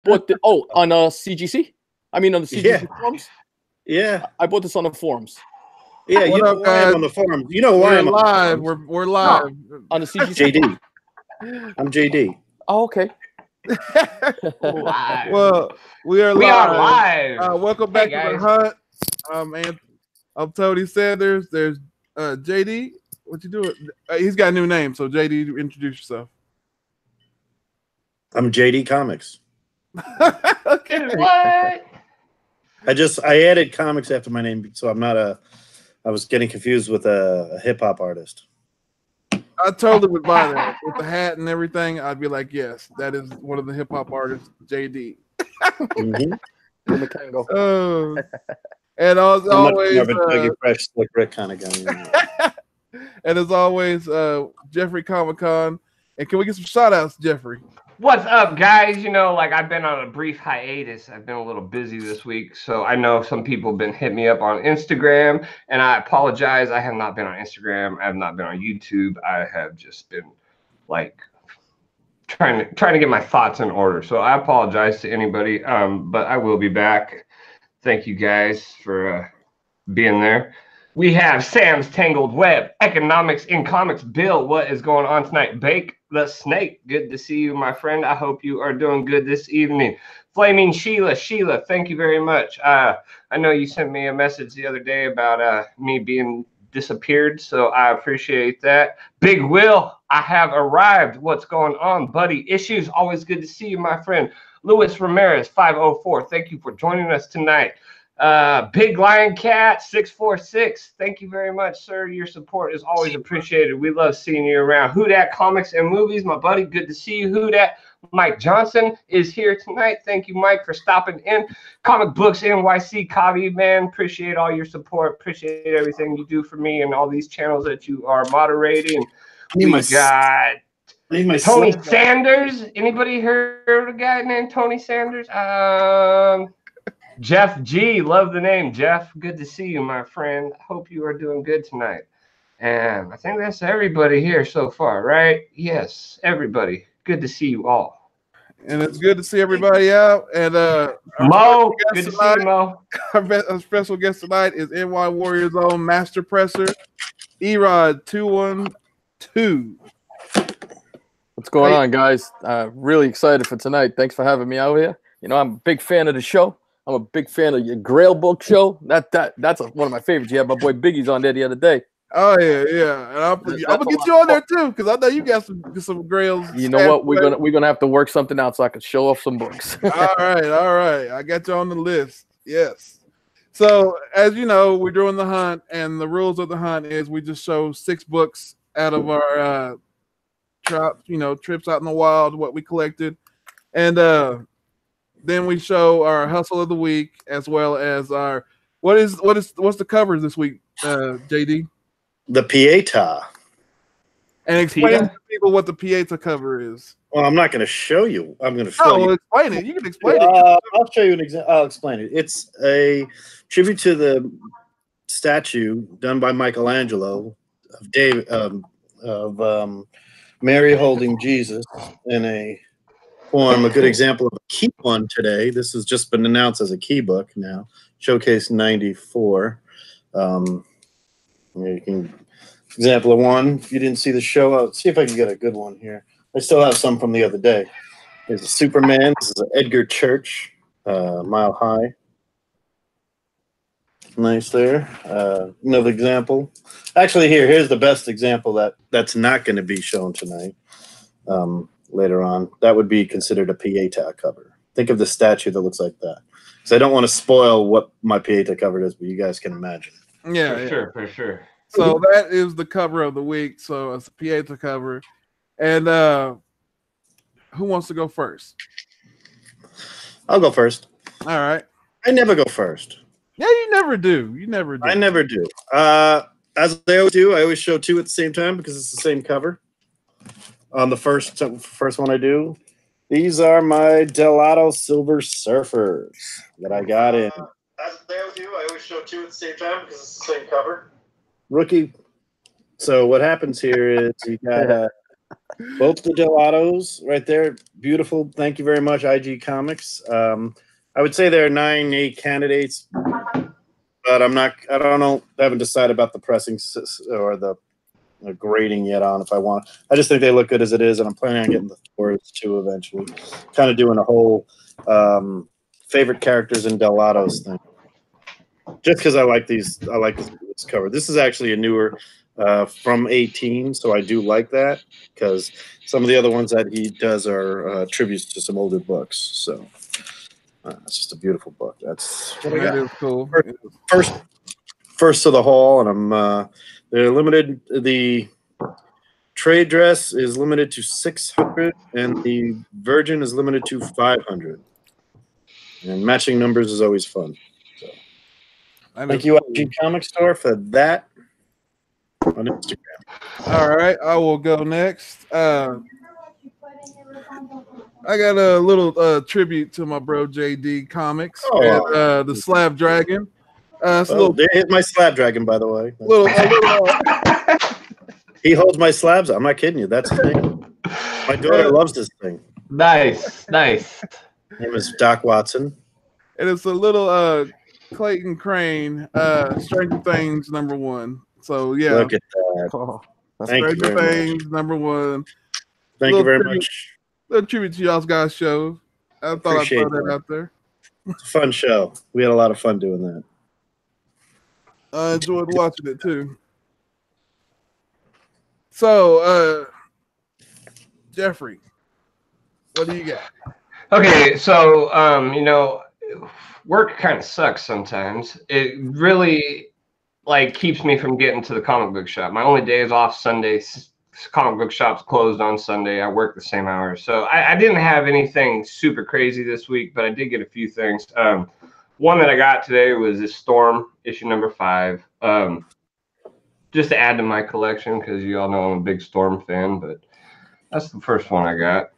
bought the on CGC. I mean on the CGC forums. Yeah, I bought this on the forums. Yeah, you know why I'm on the forums. You know why I'm live. We're live on the CGC. JD. I'm JD. Oh, okay. Live. Well, we are live. Welcome back to the hunt. I'm Tony Sanders. There's JD. What you doing? He's got a new name, so JD, introduce yourself. I'm JD Comics. Okay. What? I added comics after my name, so I'm not a. I was getting confused with a hip hop artist. I totally would buy that with the hat and everything. I'd be like, yes, that is one of the hip hop artists, JD. Mm-hmm. And as always, fresh, slick Rick kind of guy. And as always, Jeffrey Komikhan. And can we get some shout outs, Jeffrey? What's up, guys? You know, like I've been on a brief hiatus. I've been a little busy this week. So I know some people have been hitting me up on Instagram, and I apologize. I have not been on Instagram. I have not been on YouTube. I have just been like trying to get my thoughts in order. So I apologize to anybody. But I will be back. Thank you guys for being there. We have Sam's Tangled Web, Economics in Comics. Bill, what is going on tonight? Bake the Snake, good to see you, my friend. I hope you are doing good this evening. Flaming Sheila, thank you very much. I know you sent me a message the other day about me being disappeared, so I appreciate that. Big Will, I have arrived. What's going on, buddy? Issues, always good to see you, my friend. Luis Ramirez, 504, thank you for joining us tonight. Big Lion Cat 646, thank you very much, sir. Your support is always appreciated. We love seeing you around. Who Dat Comics and Movies, my buddy, good to see you. Who Dat Mike Johnson is here tonight. Thank you, Mike, for stopping in. Comic Books NYC, Kavi, man, appreciate all your support. Appreciate everything you do for me and all these channels that you are moderating. We got Tony Sanders. Anybody heard of a guy named Tony Sanders? Jeff G, love the name, Jeff. Good to see you, my friend. Hope you are doing good tonight. And I think that's everybody here so far, right? Yes, everybody. Good to see you all. And it's good to see everybody out. And Mo, good to see you, Mo. Our special guest tonight is NY Warriors' own Master Presser, ERod212. What's going on, guys? Really excited for tonight. Thanks for having me out here. You know, I'm a big fan of the show. I'm a big fan of your Grail book show. That's one of my favorites. You had my boy Biggie's on there the other day. Oh yeah. And I'm gonna get you on there too, because I know you got some Grails. You know what? We're gonna have to work something out so I can show off some books. all right. I got you on the list. Yes. So as you know, we're doing the hunt, and the rules of the hunt is we just show 6 books out of our trips out in the wild, what we collected, and then we show our hustle of the week, as well as our what's the cover this week, JD? The Pieta. And explain to people what the Pieta cover is. Well, I'm not going to show you. I'm going to show you. Explain it. You can explain it. I'll show you an example. I'll explain it. It's a tribute to the statue done by Michelangelo of Mary holding Jesus in a form. A good example of a key one today. This has just been announced as a key book now. Showcase 94. You can example of one. If you didn't see the show, I'll see if I can get a good one here. I still have some from the other day. There's a Superman. This is an Edgar Church, Mile High. Nice there. Another example. Actually, here's the best example that's not going to be shown tonight. Later on, that would be considered a Pieta cover. Think of the statue that looks like that. So I don't want to spoil what my Pieta cover is, but you guys can imagine. Yeah, for sure. So that is the cover of the week. So it's a Pieta cover. And who wants to go first? I'll go first. All right. I never go first. Yeah, you never do. I never do. As I always do, I always show 2 at the same time because it's the same cover. On the first one I do, these are my Delato Silver Surfers that I got in. As they always do, I always show 2 at the same time because it's the same cover. Rookie. So what happens here is you got Both the Gelatos right there. Beautiful. Thank you very much, IG Comics. I would say there are 9-8 candidates, but I don't know. I haven't decided about the pressing or the grading yet on if I want. I just think they look good as it is, and I'm planning on getting the Thors too eventually. Kind of doing a whole favorite characters in Gelatos thing. Just because I like these, I like this cover. This is actually a newer from 18, so I do like that because some of the other ones that he does are tributes to some older books. So it's just a beautiful book. That's what I got. That is cool. First to the haul, and I'm they're limited. The trade dress is limited to 600, and the Virgin is limited to 500. And matching numbers is always fun. So. Thank you, IG Comics Store, for that on Instagram. All right, I will go next. I got a little tribute to my bro DEE Comics and the Slab Dragon. Here's my Slab Dragon, by the way. He holds my slabs. I'm not kidding you. That's his thing. My daughter loves this thing. Nice, nice. His name is Doc Watson. And it's a little Clayton Crane, Stranger Things #1. So yeah, look at that. Oh, Stranger Things #1. Thank you very much. Little tribute to y'all guys' show. I thought I'd throw that out there. It's a fun show. We had a lot of fun doing that. I enjoyed watching it too. So, Jeffrey, what do you got? Okay, so you know, work kind of sucks sometimes. It really keeps me from getting to the comic book shop. My only day is off Sunday. Comic book shop's closed on Sunday. I work the same hours, so I didn't have anything super crazy this week, but I did get a few things. One that I got today was this Storm issue #5. Just to add to my collection, because you all know I'm a big Storm fan, but that's the first one I got.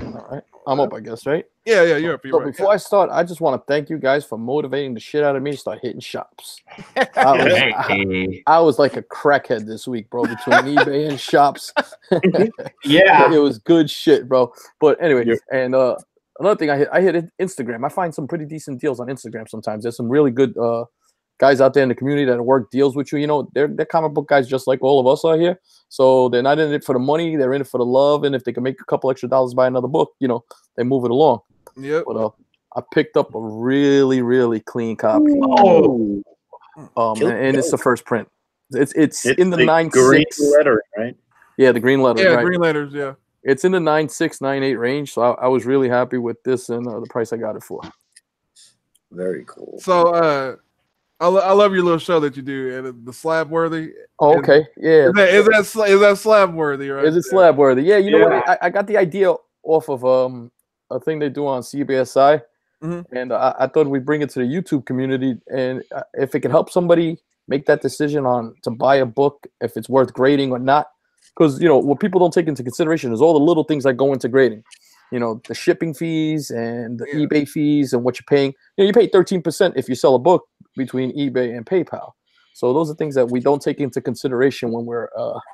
All right. I'm up, I guess, right? Yeah, you're up. So before I start, I just want to thank you guys for motivating the shit out of me to start hitting shops. I was like a crackhead this week, bro, between eBay and shops. Yeah. It was good shit, bro. But anyway, and another thing I hit Instagram. I find some pretty decent deals on Instagram sometimes. There's some really good guys out there in the community that work deals with you. You know, they're comic book guys just like all of us are here. So they're not in it for the money. They're in it for the love. And if they can make a couple extra dollars buy another book, you know, they move it along. Yep. But I picked up a really, really clean copy. Oh. And it's the first print. It's in the 9.6 green letter, right? Yeah, the green letters. Yeah, right? green letters. Yeah. It's in the 9.6, 9.8 range. So I was really happy with this and the price I got it for. Very cool. So I love your little show that you do, and the Slab Worthy. Oh, okay, yeah. Is that Slab Worthy, right? Is it Slab Worthy? Yeah, you know what? I got the idea off of a thing they do on CBSI, and I thought we'd bring it to the YouTube community, and if it can help somebody make that decision on to buy a book, if it's worth grading or not, because you know what people don't take into consideration is all the little things that go into grading. You know, the shipping fees and the eBay fees and what you're paying. You know, you pay 13% if you sell a book between eBay and PayPal. So those are things that we don't take into consideration when we're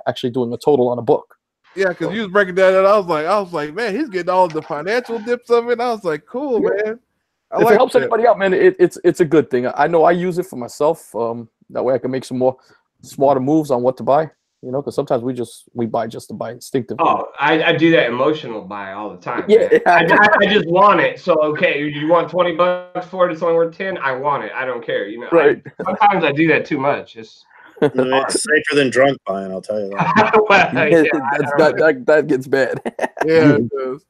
actually doing a total on a book. Yeah, because you was breaking down that I was like, man, he's getting all the financial dips of it. I was like, cool, man. If it helps anybody out, man, it's a good thing. I know I use it for myself. That way I can make some more smarter moves on what to buy. You know, because sometimes we buy just to buy instinctively. Oh, I do that emotional buy all the time. Yeah, I just want it. So okay, you want $20 for it? It's only worth 10. I want it. I don't care. You know, right? Sometimes I do that too much. It's safer than drunk buying. I'll tell you that. That gets bad. Yeah, it does.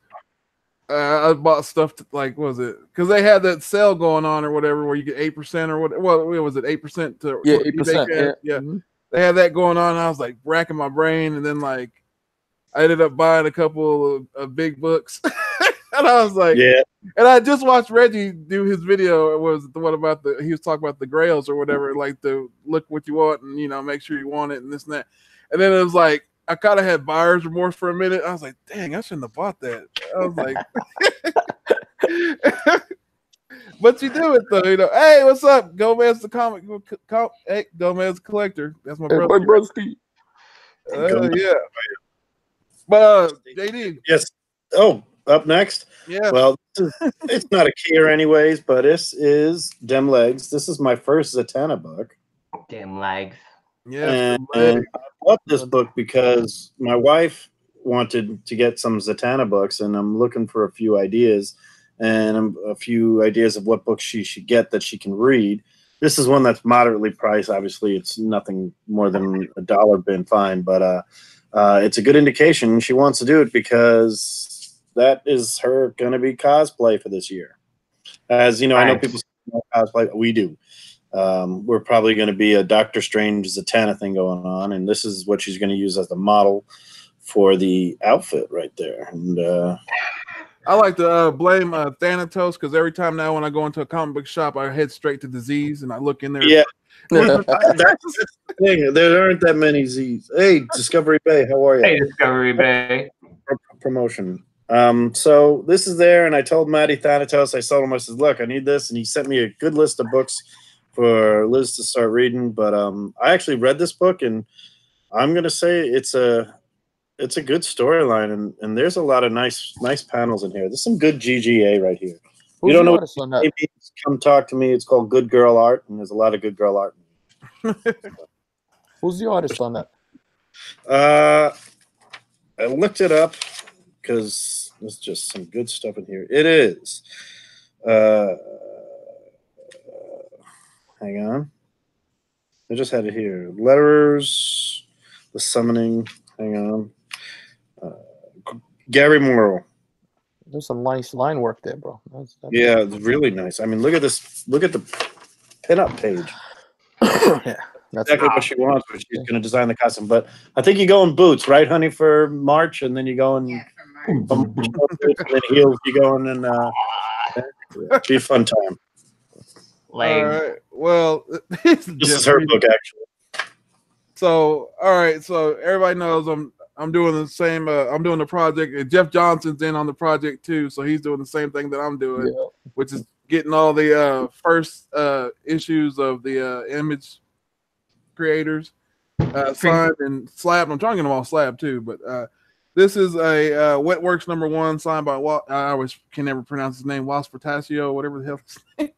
I bought stuff what was it? Because they had that sale going on or whatever, where you get 8% or what? What was it? 8% to 8%. Yeah. They had that going on. And I was like racking my brain, and then I ended up buying a couple of big books, and I was like, yeah. And I just watched Reggie do his video. It was the one about he was talking about the grails or whatever, like the look what you want and you know make sure you want it and this and that. And then it was like I kind of had buyer's remorse for a minute. I was like, dang, I shouldn't have bought that. I was like. But you do it though, you know. Hey, what's up, Gomez the comic? Hey, Gomez the collector. That's my brother. My brother Steve. Yeah. But JD. Yes. Oh, up next. Yeah. Well, it's not a keyer anyways, but this is Dem Legs. This is my first Zatanna book. Damn legs. Yeah. And I bought this book because my wife wanted to get some Zatanna books, and I'm looking for a few ideas and a few ideas of what books she should get that she can read. This is one that's moderately priced. Obviously, it's nothing more than $1 bin fine, but it's a good indication she wants to do it because that is her going to be cosplay for this year. As you know, I know people say cosplay. We do. We're probably going to be a Doctor Strange Zatanna thing going on, and this is what she's going to use as the model for the outfit right there. And I like to blame Thanatos because every time now when I go into a comic book shop, I head straight to disease and I look in there. Yeah, that's the thing. There aren't that many Z's. Hey, Discovery Bay, how are you? Hey, Discovery Bay. Promotion. So this is there, and I told Matty Thanatos, I told him, I said, look, I need this, and he sent me a good list of books for Liz to start reading. But I actually read this book, and I'm gonna say it's a good storyline, and there's a lot of nice panels in here. There's some good GGA right here. Who's you don't the know artist on that? maybe come talk to me. It's called Good Girl Art, and there's a lot of good girl art. Who's the artist on that? I looked it up because there's just some good stuff in here. It is. Hang on. I just had it here. Letterers, The Summoning. Hang on. Gary Morrow. There's some nice line work there, bro. That's Yeah, it's really nice. I mean, look at this. Look at the pinup page. yeah, that's Exactly what she wants, but she's going to design the costume. But I think you go in boots, right, honey, for March, and then you go in and then heels. You go in and be a fun time. All right. Well, This is her book, actually. So, all right. So everybody knows I'm doing the same. I'm doing the project. Jeff Johnson's in on the project too, so he's doing the same thing that I'm doing, which is getting all the first issues of the image creators signed and slabbed. I'm trying to get them all slabbed too, but this is a Wetworks #1 signed by I always can never pronounce his name. Wallace Portasio, whatever the hell his name.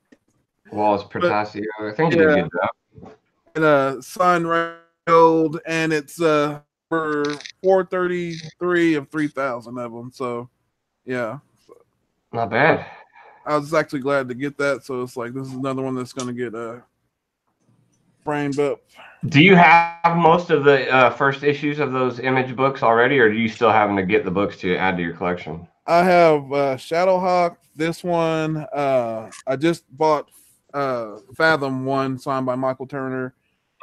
Wallace Portasio. I think he did a good job. And signed right gold, and it's for 433 of 3,000 of them. So, yeah, not bad. I was actually glad to get that. So it's like this is another one that's going to get framed up. Do you have most of the first issues of those image books already, or are you still having to get the books to add to your collection? I have Shadowhawk. This one, I just bought Fathom 1 signed by Michael Turner.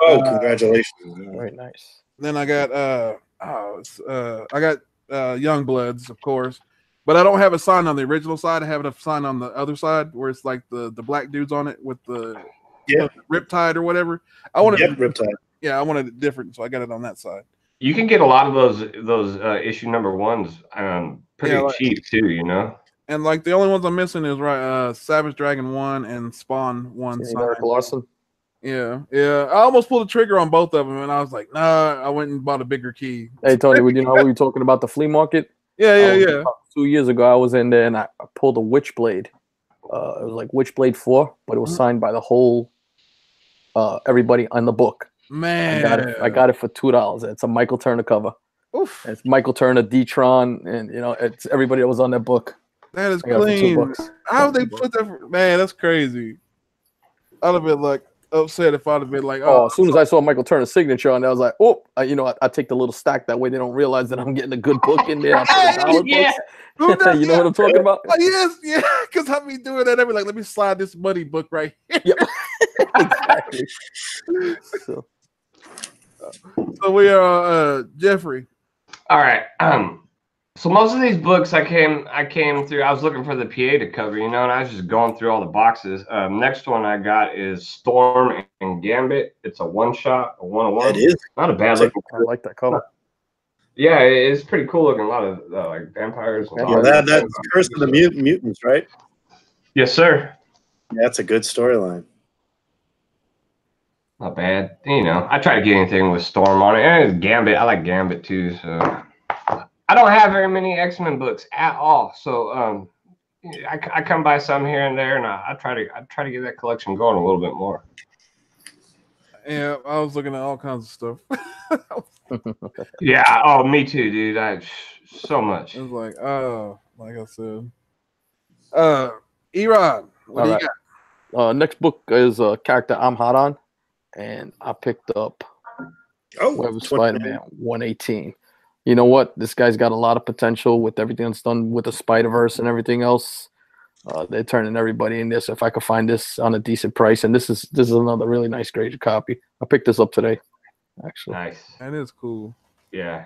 Oh, congratulations! very nice. Then I got I got Youngbloods, of course, but I don't have a sign on the original side. I have a sign on the other side where it's like the black dudes on it with the Riptide or whatever. I wanted Riptide. Yeah, I wanted it different, so I got it on that side. You can get a lot of those issue #1s pretty cheap too, you know. And like the only ones I'm missing is Savage Dragon 1 and Spawn 1. Eric Larson. Yeah. I almost pulled the trigger on both of them, and I was like, nah. I went and bought a bigger key. Hey Tony, you know we were talking about the flea market? Yeah. 2 years ago, I was in there and I pulled a Witchblade. It was like Witchblade 4, but it was signed by the whole everybody on the book. Man, I got it for $2. It's a Michael Turner cover. Oof. It's Michael Turner, D-Tron, and it's everybody that was on that book. That is clean. How they put that? Man, that's crazy. I'd have been like upset if I'd have been like, as soon as I saw Michael Turner's signature on there, I was like, I take the little stack that way they don't realize that I'm getting a good book in there. Yeah. You know what I'm talking about? Yes, because I be doing that. I be like, let me slide this money book right here. Yep. Exactly. So we are Jeffrey. All right. So most of these books I came through. I was looking for the PA to cover, and I was just going through all the boxes. Next one I got is Storm and Gambit. It's a one-shot, a 101. It is not a bad looking. I like that cover. Yeah, it's pretty cool looking. A lot of like vampires. That's Curse of the Mutants, right? Yes, sir. Yeah, that's a good storyline. Not bad. I try to get anything with Storm on it, and Gambit. I like Gambit too. So I don't have very many X-Men books at all, so I come by some here and there, and I try to get that collection going a little bit more. Yeah, I was looking at all kinds of stuff. Yeah. Oh, me too, dude. So much. It was like, oh, like I said. ERod, what do you got? Next book is a character I'm hot on, and I picked up Web of Spider-Man 118. You know what? This guy's got a lot of potential with everything that's done with the Spider-Verse and everything else. They're turning everybody in this. If I could find this on a decent price, and this is another really nice graded copy. I picked this up today, actually. Nice. That is cool. Yeah.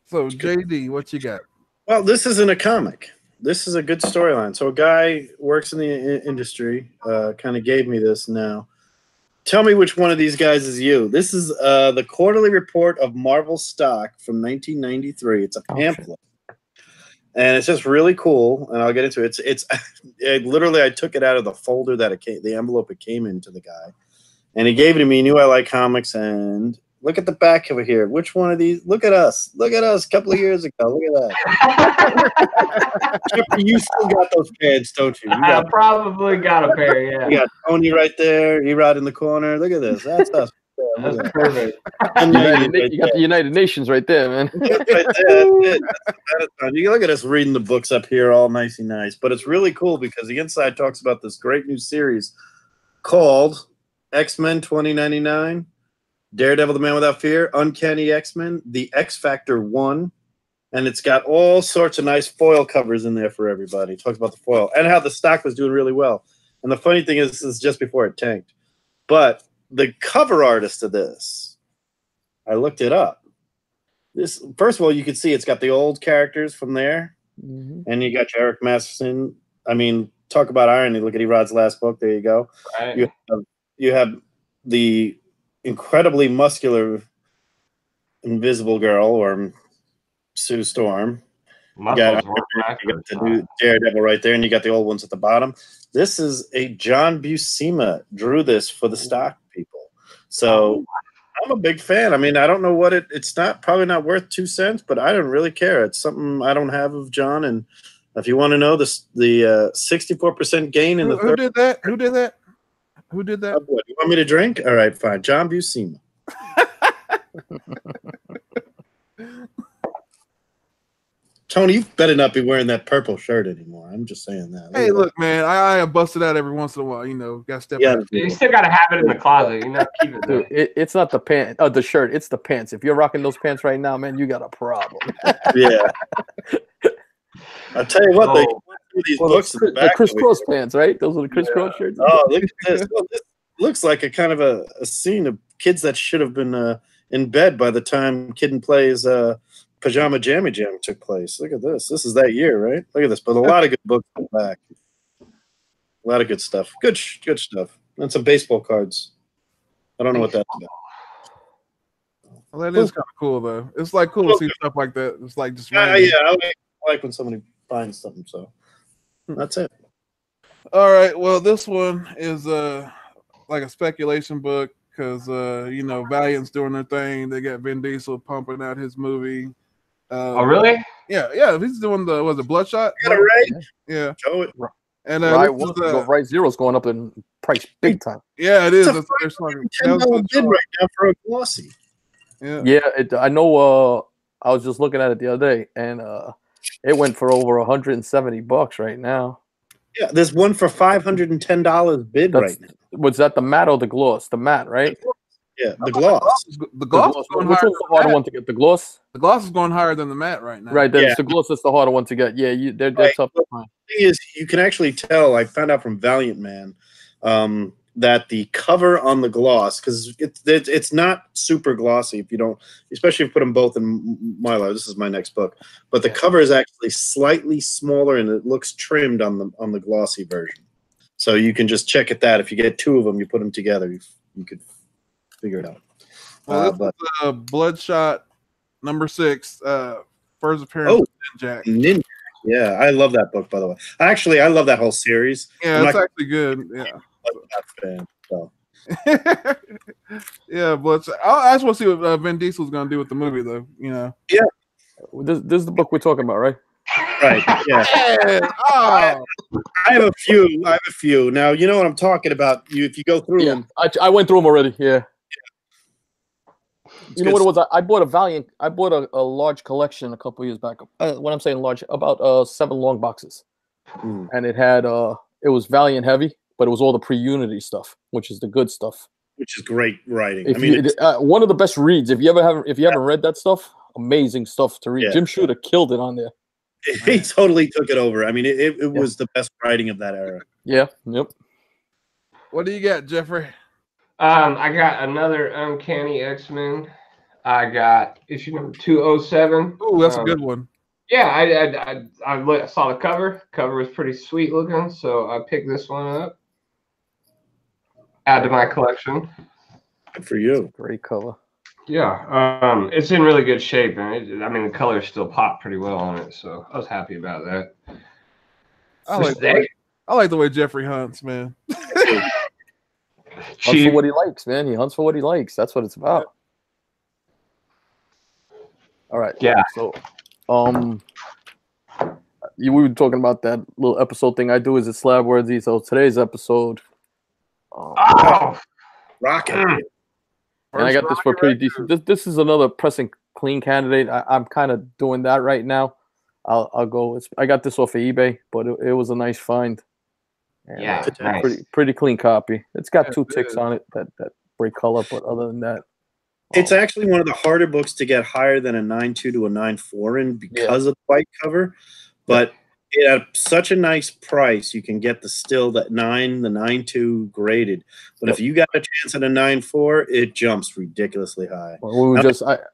So JD, what you got? Well, this isn't a comic. This is a good storyline. So a guy works in the industry, kind of gave me this now. Tell me which one of these guys is you. This is the quarterly report of Marvel stock from 1993. It's a pamphlet. And it's just really cool, and I'll get into it. It's literally, I took it out of the folder that it came, the envelope it came into the guy. And he gave it to me. He knew I like comics, and look at the back over here. Which one of these? Look at us. Look at us a couple of years ago. Look at that. You still got those pants, don't you? I probably got a pair, yeah. You got Tony right there, ERod in the corner. Look at this. That's us. That's perfect. You got the United Nations right there, man. That's right there. That's it. You look at us reading the books up here, all nicey nice. But it's really cool because the inside talks about this great new series called X-Men 2099. Daredevil, the Man Without Fear, Uncanny X-Men, The X Factor 1, and it's got all sorts of nice foil covers in there for everybody. It talks about the foil and how the stock was doing really well. And the funny thing is, this is just before it tanked. But the cover artist of this, I looked it up. This, first of all, you can see it's got the old characters from there, and you got Eric Masterson. I mean, talk about irony. Look at ERod's last book. There you go. Right. You have the incredibly muscular Invisible Girl or Sue Storm. You got the new Daredevil right there, and you got the old ones at the bottom. This is a John Buscema drew this for the stock people. So I'm a big fan. I mean, I don't know what it's not probably not worth 2 cents, but I don't really care. It's something I don't have of John. And if you want to know the 64% gain in the Who did that? Who did that? Who did that? What, you want me to drink? All right, fine. John Buscema. Tony, you better not be wearing that purple shirt anymore. I'm just saying that. Hey, look, man, I busted out every once in a while. You know, got to step Yeah. back. You still gotta have it in the closet. You know, keep it there. Dude, it's not the pants, the shirt. It's the pants. If you're rocking those pants right now, man, you got a problem. Yeah. I'll tell you what, these books the crisscross pants, right? Those are the crisscross shirts. Oh, look at this. Well, this looks like a kind of a scene of kids that should have been in bed by the time Kid and Play's Pajama Jammy Jam took place. Look at this. This is that year, right? Look at this. But a lot of good books in the back. A lot of good stuff. Good stuff. And some baseball cards. I don't know what that's about. Well, that is kind of cool, though. It's like cool to see stuff like that. It's like just Yeah, I like when somebody finds something. So that's it. All right. Well, this one is like a speculation book because you know, Valiant's doing their thing. They got Vin Diesel pumping out his movie. Oh, really? Yeah. He's doing was it Bloodshot? You got it right. Yeah. Show it. And Right Zero's going up in price big time. Yeah, it is. It's a $10 bid right now for a glossy. Yeah. I know. I was just looking at it the other day, and it went for over $170 right now. Yeah, there's one for $510 bid right now. Was that the matte or the gloss? The matte, right? Yeah, the gloss. The gloss. Which one's the harder one to get? The gloss. The gloss is going higher than the matte right now. Right, the gloss is the harder one to get. Yeah, they're tough to find. The thing is, you can actually tell. I found out from Valiant Man that the cover on the gloss, because it's not super glossy if you don't, especially if you put them both in Mylar. This is my next book, but the cover is actually slightly smaller and it looks trimmed on the glossy version. So you can just check at that. If you get 2 of them, you put them together, you could figure it out. Well, this is Bloodshot #6, first appearance of Ninjak. Ninjak. Yeah, I love that book, by the way. Actually, I love that whole series. Yeah, it's actually good. Yeah. I'm not a fan, so. Yeah, but I just want to see what Vin Diesel's going to do with the movie, though. You know. Yeah. This is the book we're talking about, right? Right. Yeah. Oh. I have a few. Now you know what I'm talking about. If you go through them, I went through them already. Yeah. It's You know what it was? I bought a Valiant. I bought a large collection a couple years back. When I'm saying large, about 7 long boxes, and it had it was Valiant heavy, but it was all the pre-Unity stuff, which is the good stuff. Which is great writing. If one of the best reads. If you haven't read that stuff, amazing stuff to read. Yeah. Jim Shooter killed it on there. He totally took it over. I mean, it was the best writing of that era. Yeah. Yep. What do you got, Jeffrey? I got another Uncanny X-Men. I got issue number 207. Oh, that's a good one. Yeah, I saw the cover. Cover was pretty sweet looking, so I picked this one up. Add to my collection. Good for you. Great cover. Yeah, it's in really good shape, and I mean the colors still pop pretty well on it, so I was happy about that. I like the way Jeffrey hunts, man. Hunts for what he likes, man. He hunts for what he likes. That's what it's about. All right. Yeah. So, we were talking about that little episode thing I do. Is it slab worthy? So today's episode. Rocket. And I got this for pretty decent. This is another pressing clean candidate. I'm kind of doing that right now. I'll go. I got this off of eBay, but it was a nice find. And, yeah, nice. pretty clean copy. It's got 2 ticks on it that break color, but other than that, it's actually one of the harder books to get higher than a 9.2 to a 9.4 in because of the white cover. But at such a nice price, you can get the 9.2 graded. But if you got a chance at a 9.4, it jumps ridiculously high. Well, we were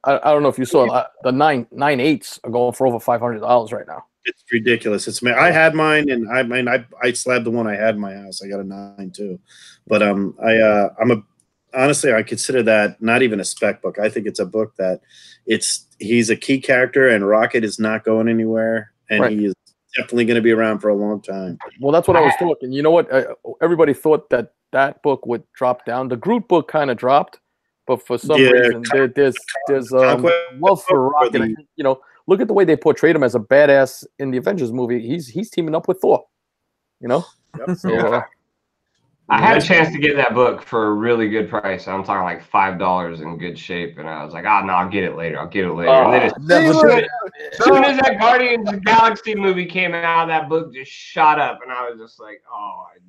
I don't know if you saw the 9.8s are going for over $500 right now. It's ridiculous. I had mine, and I slabbed the one I had in my house. I got a 9.2, but honestly, I consider that not even a spec book. I think it's a book that he's a key character, and Rocket is not going anywhere, and he is definitely going to be around for a long time. Well, that's what I was thinking. You know what? Everybody thought that book would drop down. The Groot book kind of dropped, but for some reason, there's love for Rocket. You know, look at the way they portrayed him as a badass in the Avengers movie. He's teaming up with Thor. You know. Yep. So, I had a chance to get that book for a really good price. I'm talking like $5 in good shape, and I was like, no, I'll get it later. And then as soon as that Guardians of the Galaxy movie came out, that book just shot up, and I was just like,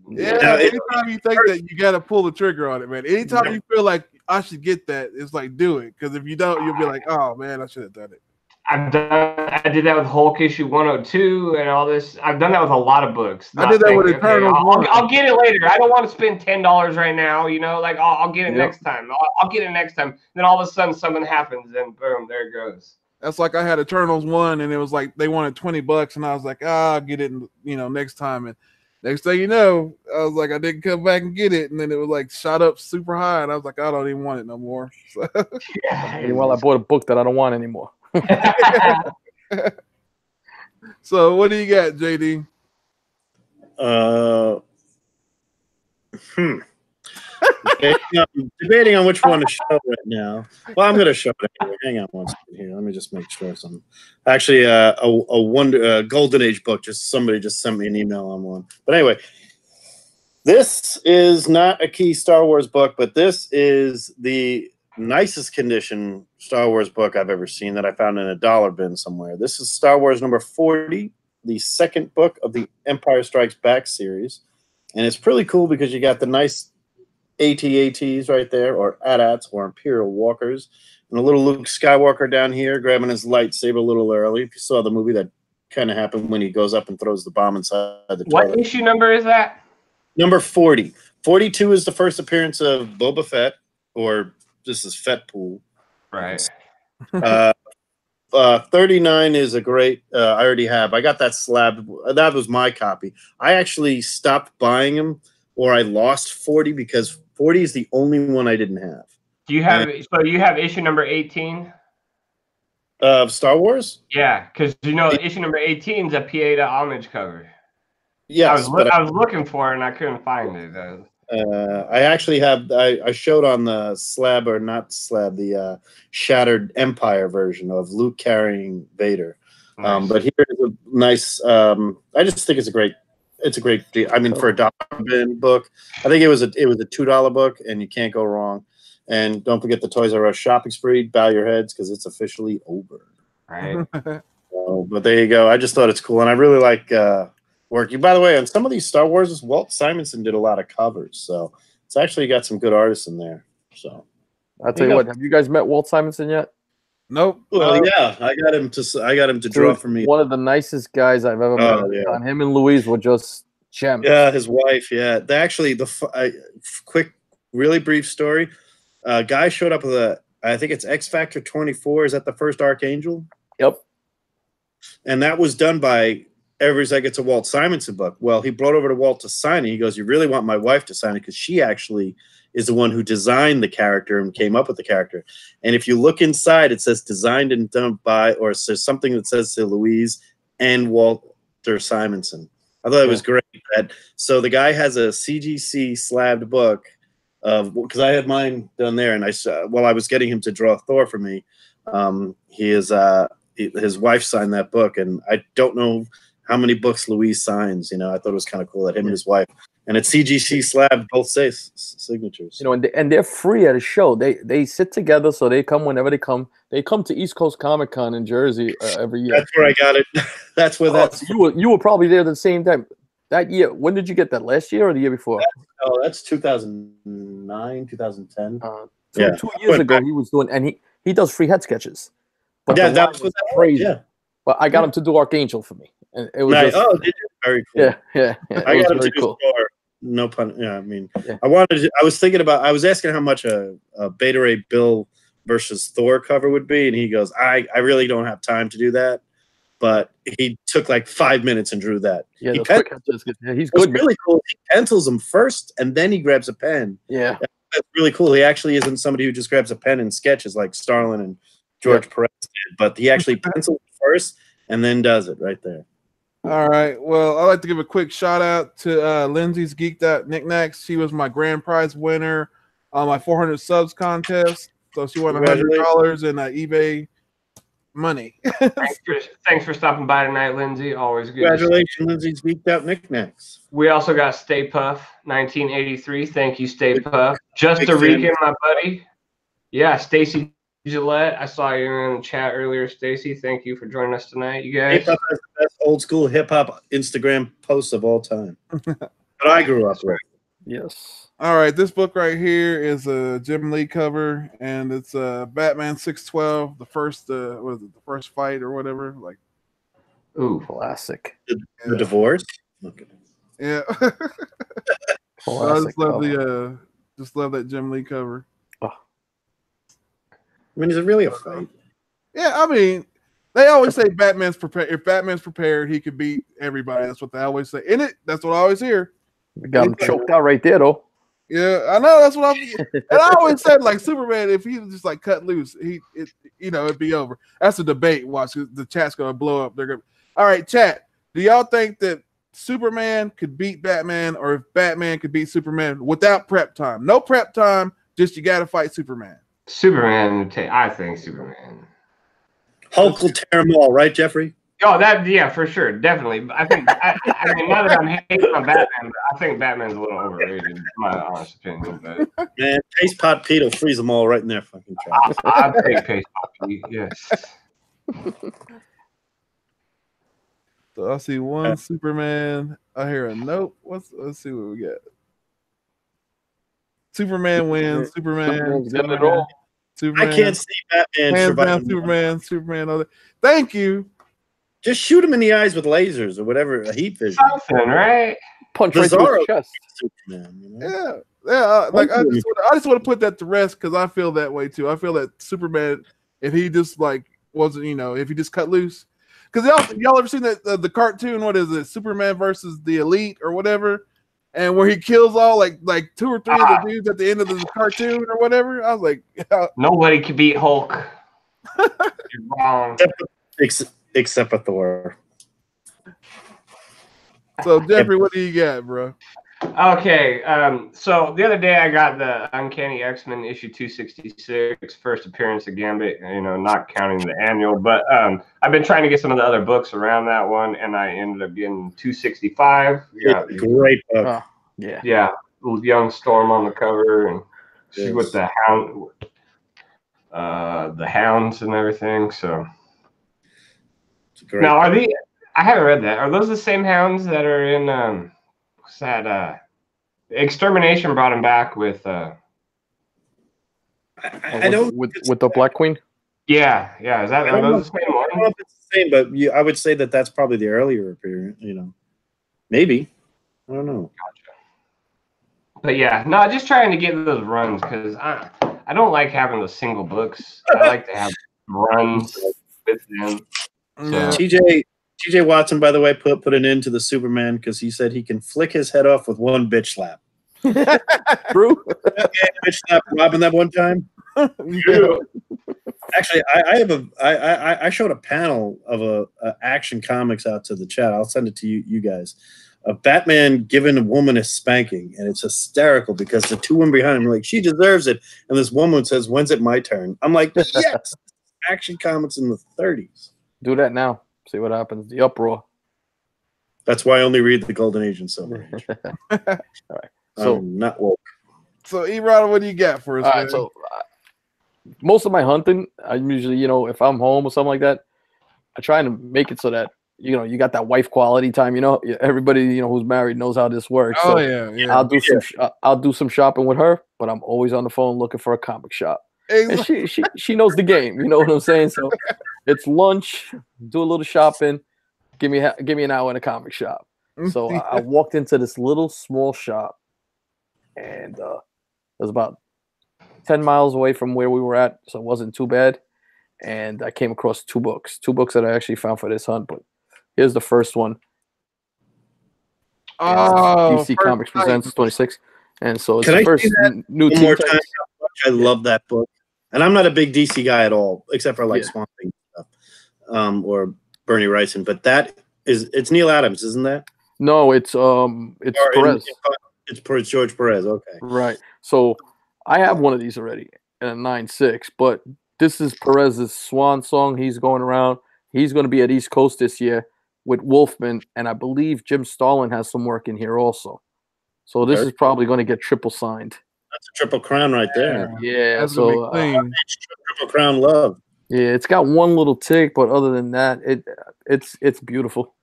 anytime you think that you got to pull the trigger on it, man. Anytime you feel like I should get that, it's like, do it. Because if you don't, you'll be like, oh, man, I should have done it. I did that with Hulk issue 102 and all this. I've done that with a lot of books. I did that with Eternal. I'll get it later. I don't want to spend $10 right now. You know, like I'll get it next time. I'll get it next time. Then all of a sudden something happens and boom, there it goes. That's like I had Eternals 1 and it was like they wanted $20 and I was like, I'll get it, next time. And next thing you know, I was like, I didn't come back and get it, and then it was like shot up super high, and I was like, I don't even want it no more. So. Meanwhile, I bought a book that I don't want anymore. So what do you got, JD? Debating on which one to show right now. Well, I'm going to show it anyway. Hang on one second here. Let me just make sure something. Actually, a Golden Age book. Somebody just sent me an email on one. But anyway, this is not a key Star Wars book, but this is the nicest condition Star Wars book I've ever seen that I found in a dollar bin somewhere. This is Star Wars number 40, the second book of the Empire Strikes Back series. And it's pretty cool because you got the nice AT-ATs right there, or AT-ATs, or Imperial Walkers, and a little Luke Skywalker down here grabbing his lightsaber a little early. If you saw the movie, that kind of happened when he goes up and throws the bomb inside the toilet. What issue number is that? Number 40. 42 is the first appearance of Boba Fett, or this is Fett Pool. Right. 39 is a great, I already have. I got that slab. That was my copy. I actually stopped buying them, or I lost 40 because 40 is the only one I didn't have. Do you have, so you have issue number 18? Of Star Wars? Yeah, because issue number 18 is a Pieta homage cover. Yes. I was looking for it and I couldn't find it. I actually have. I showed on the slab or not slab the Shattered Empire version of Luke carrying Vader. Nice. But here's a nice. I just think it's a great. It's a great deal. I mean, for a $1 book, I think it was a $2 book, and you can't go wrong. And don't forget the Toys R Us shopping spree. Bow your heads because it's officially over. Right. But there you go. I just thought it's cool, and I really like working. By the way, on some of these Star Wars, Walt Simonson did a lot of covers, so it's actually got some good artists in there. So I'll tell you what. Have you guys met Walt Simonson yet? Nope. Well, yeah, I got him to draw for me. One of the nicest guys I've ever met. Yeah. Him and Louise were just gems. Yeah, his wife. Yeah, they actually quick, really brief story. Guy showed up with I think it's X Factor 24. Is that the first Archangel? Yep. And that was done by. Everybody's like, it's a Walt Simonson book. Well, he brought over to Walt to sign it. He goes, you really want my wife to sign it because she actually is the one who designed the character and came up with the character. And if you look inside, it says designed and done by, or it says something that says to Louise and Walter Simonson. I thought it was great. So the guy has a CGC slabbed book because I had mine done there, and while I was getting him to draw Thor for me, his wife signed that book, and I don't know how many books Louise signs. I thought it was kind of cool that him and his wife, and it's CGC slab, both say signatures. And they're free at a show. They sit together, so they come whenever they come. They come to East Coast Komikhan in Jersey every year. That's where I got it. That's where you were probably there at the same time that year. When did you get that? Last year or the year before? That's 2009, 2010. Two years ago he was doing, and he does free head sketches. But that was crazy. Yeah. But I got him to do Archangel for me, and it was nice. Did you? Very cool. Yeah. I got him to do Thor. No pun. Yeah, I mean, I was thinking about. I was asking how much a Beta Ray Bill versus Thor cover would be, and he goes, "I really don't have time to do that." But he took like 5 minutes and drew that. Yeah, he's it's good. Really cool. He pencils them first, and then he grabs a pen. Yeah, that's really cool. He actually isn't somebody who just grabs a pen and sketches like Starlin and George Perez did, but he actually pencils first and then does it right there. All right. Well, I'd like to give a quick shout out to Lindsay's Geeked Out Knickknacks. She was my grand prize winner on my 400 subs contest. So she won $100 in eBay money. Thanks for stopping by tonight, Lindsay. Always good. Congratulations, Lindsay's Geeked Out Knickknacks. We also got Stay Puff 1983. Thank you, Stay Puff. Just to recap, my buddy. Yeah, Stacy Gillette, I saw you in the chat earlier, Stacy. Thank you for joining us tonight, you guys. Hip-hop is the best old school hip-hop Instagram posts of all time. But I grew up with. Yes. All right, this book right here is a Jim Lee cover, and it's Batman 612, the first the first fight or whatever. Like, ooh, classic. The divorce. Okay. Yeah. I just love that Jim Lee cover. I mean, is it really a fight? Yeah, I mean, they always say Batman's prepared. If Batman's prepared, he could beat everybody. That's what they always say. In it, that's what I always hear. We got him choked out right there, though. Yeah, I know. That's what and I always said, like, Superman, if he just like cut loose, it'd be over. That's a debate. Watch, the chat's gonna blow up. All right, chat. Do y'all think that Superman could beat Batman, or if Batman could beat Superman without prep time? No prep time. Just you got to fight Superman. Superman, I think Superman. Hulk will tear them all, right, Jeffrey? Oh, for sure, definitely. I think. I mean, not that I'm hating on Batman, but I think Batman's a little overrated, in my honest opinion. But man, Paste Pot Pete will freeze them all right in their fucking tracks. I'd take Paste Pot Pete. Yes. So I see one Superman. I hear a nope. Let's see what we got. Superman wins. Superman. Superman. I can't see Batman surviving. Superman. Thank you. Just shoot him in the eyes with lasers or whatever. A heat vision. Something, right? Punch right through his chest. Superman, you know? Yeah. Like I just want to put that to rest because I feel that way too. I feel that Superman, if he just like wasn't, if he just cut loose. Because y'all ever seen that the cartoon? What is it? Superman versus the Elite or whatever. And where he kills all like 2 or 3 of the dudes at the end of the cartoon or whatever. I was like, nobody could beat Hulk. You're wrong. Except for Thor. So Jeffrey, what do you got, bro? Okay, so the other day I got the Uncanny X-Men issue 266, first appearance of Gambit, you know, not counting the annual, but I've been trying to get some of the other books around that one, and I ended up getting 265. It's a great book. Yeah. Yeah, young Storm on the cover, and she's Yes. with the hounds and everything, so. It's a great Now, book. are they, I haven't read that, are those the same hounds that are in, what's that, Extermination brought him back with I don't with the Black Queen. yeah. Is that are those the same I don't know one? if it's the same, but I would say that that's probably the earlier appearance. You know, maybe. I don't know. But yeah, no, just trying to get those runs because I don't like having those single books. I like to have runs with them. Yeah. TJ Watson, by the way, put an end to the Superman because he said he can flick his head off with one bitch slap. True. Bitch slap Robin that one time. Yeah. Actually, I showed a panel of a Action Comics out to the chat. I'll send it to you guys. A Batman giving a woman a spanking, and it's hysterical because the two women behind him are like, she deserves it, and this woman says, "When's it my turn?" I'm like, yes, Action Comics in the 30s. Do that now. See what happens. The uproar. That's why I only read the Golden Age and Silver Age. All right. So I'm not woke. So, ERod, what do you got for us? all right. Man? So most of my hunting, I'm usually, if I'm home or something like that, I try to make it so that you got that wife quality time. Everybody who's married knows how this works. Oh So yeah. I'll do some shopping with her, but I'm always on the phone looking for a comic shop. Exactly. And she knows the game. You know what I'm saying? So it's lunch, do a little shopping, give me an hour in a comic shop. So I walked into this little small shop, and it was about 10 miles away from where we were at, so it wasn't too bad. And I came across two books that I actually found for this hunt. But here's the first one. DEE Comics presents 26, and so it's Can the I first see that new one Teen more Titans. time? I love that book, and I'm not a big DC guy at all, except for like Swamp Thing stuff, or Bernie Wrightson. But it's Neil Adams, isn't that? No, it's Perez. It's George Perez. Okay, Right. So I have one of these already in a 9.6, but this is Perez's swan song. He's going around. He's going to be at East Coast this year with Wolfman, and I believe Jim Starlin has some work in here also. So this is probably going to get triple signed. That's a triple crown right there. Yeah. That's so Triple crown love. yeah, it's got one little tick, but other than that, it's beautiful.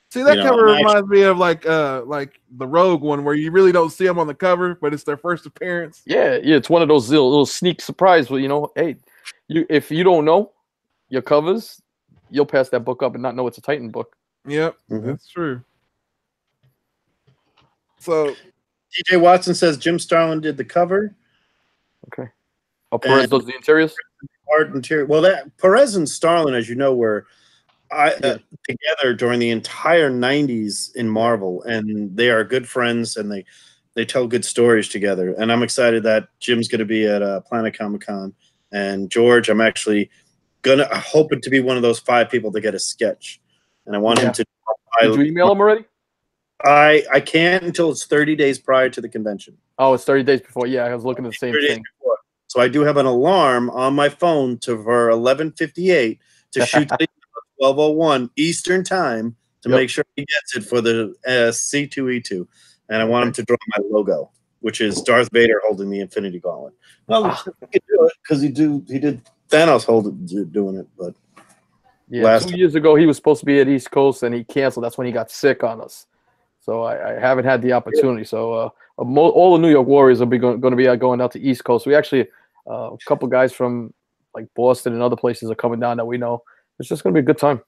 See, that cover reminds me of like the Rogue one where you really don't see them on the cover, but it's their first appearance. Yeah, it's one of those little sneak surprise where hey, if you don't know your covers, you'll pass that book up and not know it's a Titan book. Yep, that's true. So TJ Watson says Jim Starlin did the cover. Okay. Oh, Perez does the interiors? Art interior. Well, that Perez and Starlin, as you know, were together during the entire 90s in Marvel, and they are good friends, and they tell good stories together. And I'm excited that Jim's going to be at Planet Komikhan, and George, I'm actually hoping to be one of those 5 people to get a sketch, and I want him to. Did you email him already? I can't until it's 30 days prior to the convention. Oh, it's 30 days before. Yeah, I was looking at the same thing. So I do have an alarm on my phone for 11:58 to shoot 12:01 Eastern time to make sure he gets it for the C2E2, and I want him to draw my logo, which is Darth Vader holding the Infinity Gauntlet. Well, he could do it because he did Thanos doing it, but yeah, 2 years ago he was supposed to be at East Coast and he canceled. That's when he got sick on us. So I haven't had the opportunity. So all the New York Warriors will be going to be going out to East Coast. We actually a couple guys from like Boston and other places are coming down that we know. It's just going to be a good time.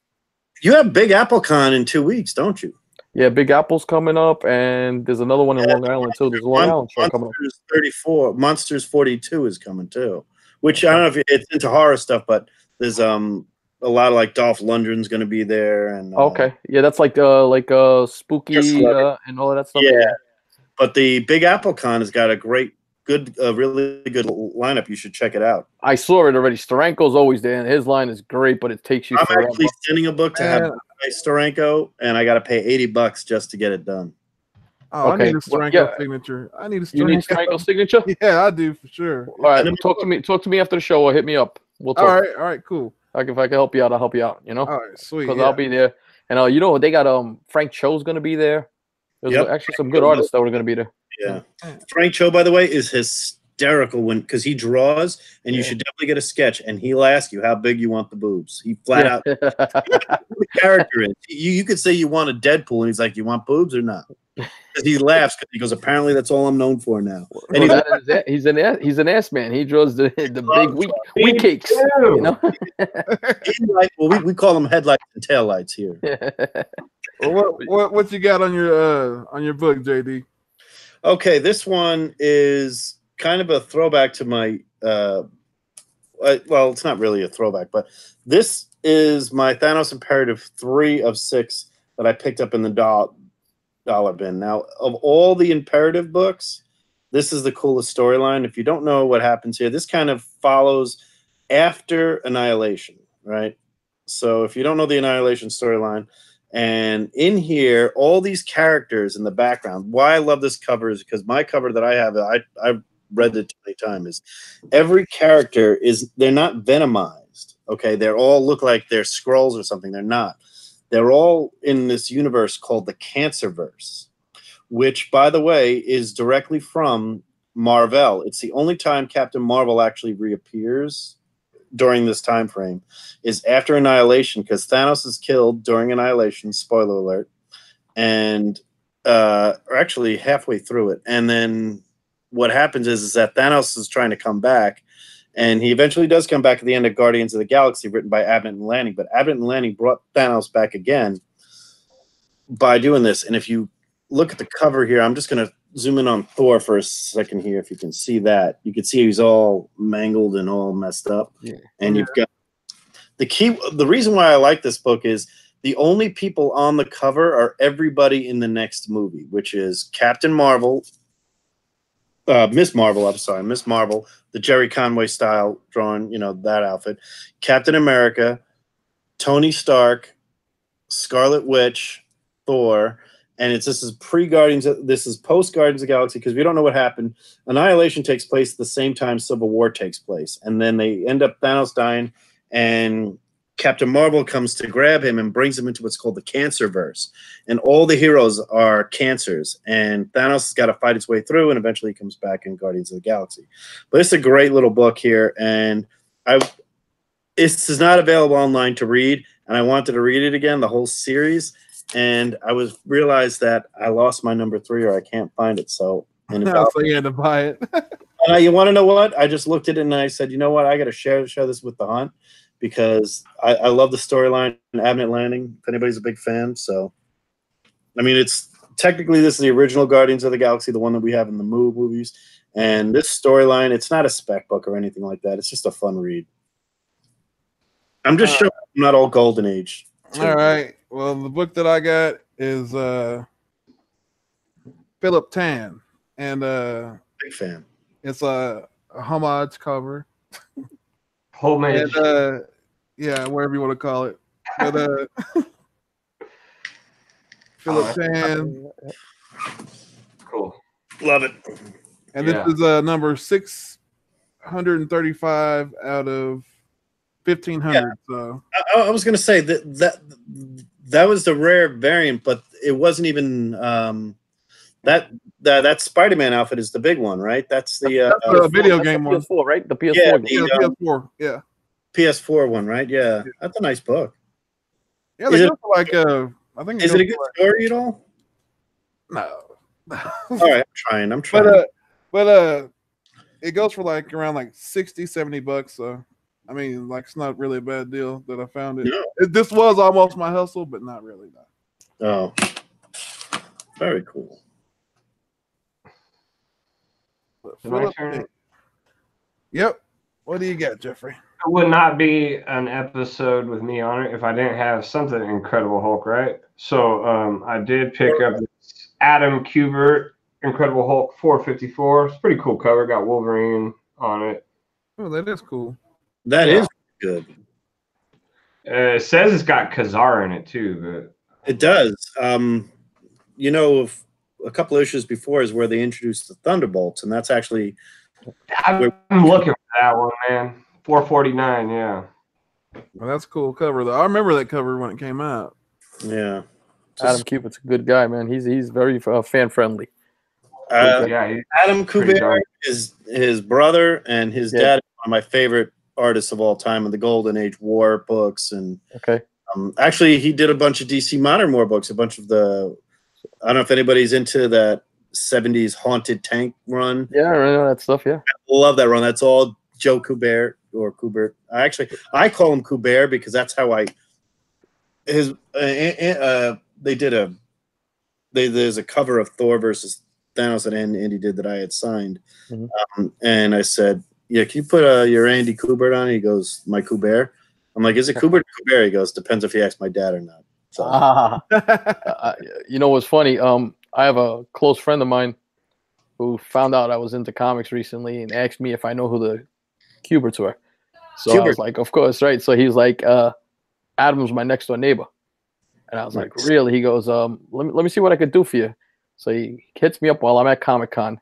You have Big Apple Con in 2 weeks, don't you? Yeah, Big Apple's coming up, and there's another one in Long Island too. There's a Long Island show coming up. 34, Monsters 42 is coming too. Which I don't know if it's into horror stuff, but there's a lot of like Dolph Lundgren's going to be there, and okay, yeah, that's like spooky and all of that stuff. Yeah, but the Big Apple Con has got a really good lineup. You should check it out. I saw it already. Steranko's always there, and his line is great, but it takes you. I'm forever. actually sending a book to have Steranko, and I got to pay $80 just to get it done. Oh, Okay, I need a well, Stranko yeah. signature. I need a You need Stranko. Stranko's signature? Yeah, I do for sure. All right, talk to me after the show or hit me up. We'll talk. All right, cool. Like if I can help you out, I'll help you out. You know, All right, sweet. because Yeah. I'll be there. And you know they got Frank Cho's gonna be there. There's Yep. actually some good artists that were gonna be there. Yeah. Frank Cho, by the way, is hysterical because he draws, and you should definitely get a sketch, and he'll ask you how big you want the boobs. He flat out the character is. You could say you want a Deadpool, and he's like, "You want boobs or not?" Because he laughs because he goes, "Apparently, that's all I'm known for now." And he's an ass man. He draws the big wheat cakes. You know? Well, we call them headlights and taillights here. Well, what you got on your book, JD? Okay, this one is kind of a throwback to my well, it's not really a throwback, but this is my Thanos Imperative 3 of 6 that I picked up in the dollar bin. Now, of all the Imperative books, this is the coolest storyline. If you don't know what happens here, this kind of follows after Annihilation, right? So if you don't know the Annihilation storyline, and in here, all these characters in the background. Why I love this cover is because my cover that I have, I've read it too many times, is every character they're not venomized. Okay, they all look like they're Skrulls or something. They're not. They're all in this universe called the Cancerverse, which, by the way, is directly from Marvel. It's the only time Captain Marvel actually reappears during this time frame is after Annihilation, because Thanos is killed during Annihilation, spoiler alert, and or actually halfway through it. And then what happens is that Thanos is trying to come back, and he eventually does come back at the end of Guardians of the Galaxy, written by Abnett and Lanning. But Abnett and Lanning brought Thanos back again by doing this. And if you look at the cover here, I'm just going to zoom in on Thor for a second here. If you can see that, you can see he's all mangled and all messed up. Yeah. And you've got the reason why I like this book is the only people on the cover are everybody in the next movie, which is Captain Marvel, Miss Marvel, the Jerry Conway style drawing, that outfit, Captain America, Tony Stark, Scarlet Witch, Thor. And this is pre-Guardians. This is post-Guardians of the Galaxy because we don't know what happened. Annihilation takes place at the same time Civil War takes place. And then they end up Thanos dying, and Captain Marvel comes to grab him and brings him into what's called the Cancerverse. And all the heroes are cancers. And Thanos has got to fight his way through, and eventually he comes back in Guardians of the Galaxy. But it's a great little book here. And this is not available online to read, and I wanted to read it again, the whole series. And I realized that I lost my number 3, or I can't find it. So you had to buy it. You want to know what? I just looked at it and I said, you know what? I got to share this with the Hunt because I love the storyline in Abnett Lanning. If anybody's a big fan, so I mean, it's technically this is the original Guardians of the Galaxy, the one that we have in the movies. And this storyline, it's not a spec book or anything like that. It's just a fun read. I'm just showing I'm not all Golden Age. All right. Well, the book that I got is Philip Tan, and big fan. It's a homage cover. Homage. And, yeah, whatever you want to call it. But Philip Tan. Cool. Love it. And this is number 635 out of 1,500. Yeah. So I was going to say that was the rare variant, but it wasn't even that Spider-Man outfit is the big one, right? That's the video game one. PS4, right? The PS4. Yeah, PS4. Yeah. PS4 one, right? Yeah, that's a nice book. Yeah, they go for like I think. Is it a good story at all? No. All right, I'm trying. But it goes for like around like $60-$70. So I mean, like it's not really a bad deal that I found it. No. This was almost my hustle, but not really. No. Oh, very cool. My turn. Yep. What do you got, Jeffrey? It would not be an episode with me on it if I didn't have something Incredible Hulk, right? So I did pick up this Adam Kubert Incredible Hulk 454. It's a pretty cool cover. Got Wolverine on it. Oh, that is cool. That is good. It says it's got Kazar in it too, but it does. a couple of issues before is where they introduced the Thunderbolts, and that's actually. I'm looking for that one, man. 449, yeah. Well, that's a cool cover, though. I remember that cover when it came out. Yeah. Adam Kubert's a good guy, man. He's very fan friendly. Yeah, Adam Kubert is his brother, and his dad is one of my favorite artists of all time in the Golden Age War books. And actually, he did a bunch of DC Modern War books, a bunch of the. I don't know if anybody's into that 70s Haunted Tank run. Yeah, I know that stuff. Yeah, I love that run. That's all Joe Kubert or Kubert. I call him Kubert because that's how there's a cover of Thor versus Thanos that Andy did that I had signed. And I said, yeah, can you put your Andy Kubert on? He goes, my Kubert. I'm like, is it Kubert or Kubert? He goes, depends if he asks my dad or not. So. You know what's funny? I have a close friend of mine who found out I was into comics recently and asked me if I know who the Kuberts were. So I was like, of course, right? So he's like, Adam's my next door neighbor. And I was like, really? He goes, let me see what I could do for you. So he hits me up while I'm at Komikhan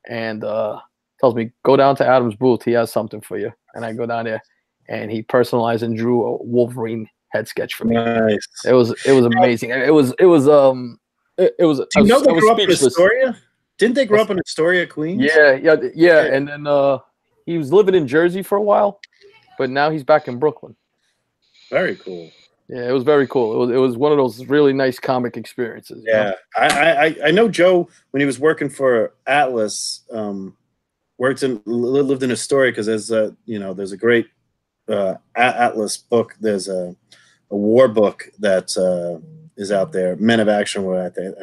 and tells me, go down to Adam's booth. He has something for you. And I go down there and he personalized and drew a Wolverine head sketch for me. Nice. It was amazing. It was Do you know they grew up in Astoria? Didn't they grow up in Astoria, Queens? Yeah. And then he was living in Jersey for a while, but now he's back in Brooklyn. Very cool. Yeah, it was very cool. It was one of those really nice comic experiences. Yeah, I know Joe when he was working for Atlas, lived in Astoria because there's a great Atlas book. There's a war book that is out there, Men of Action, where I think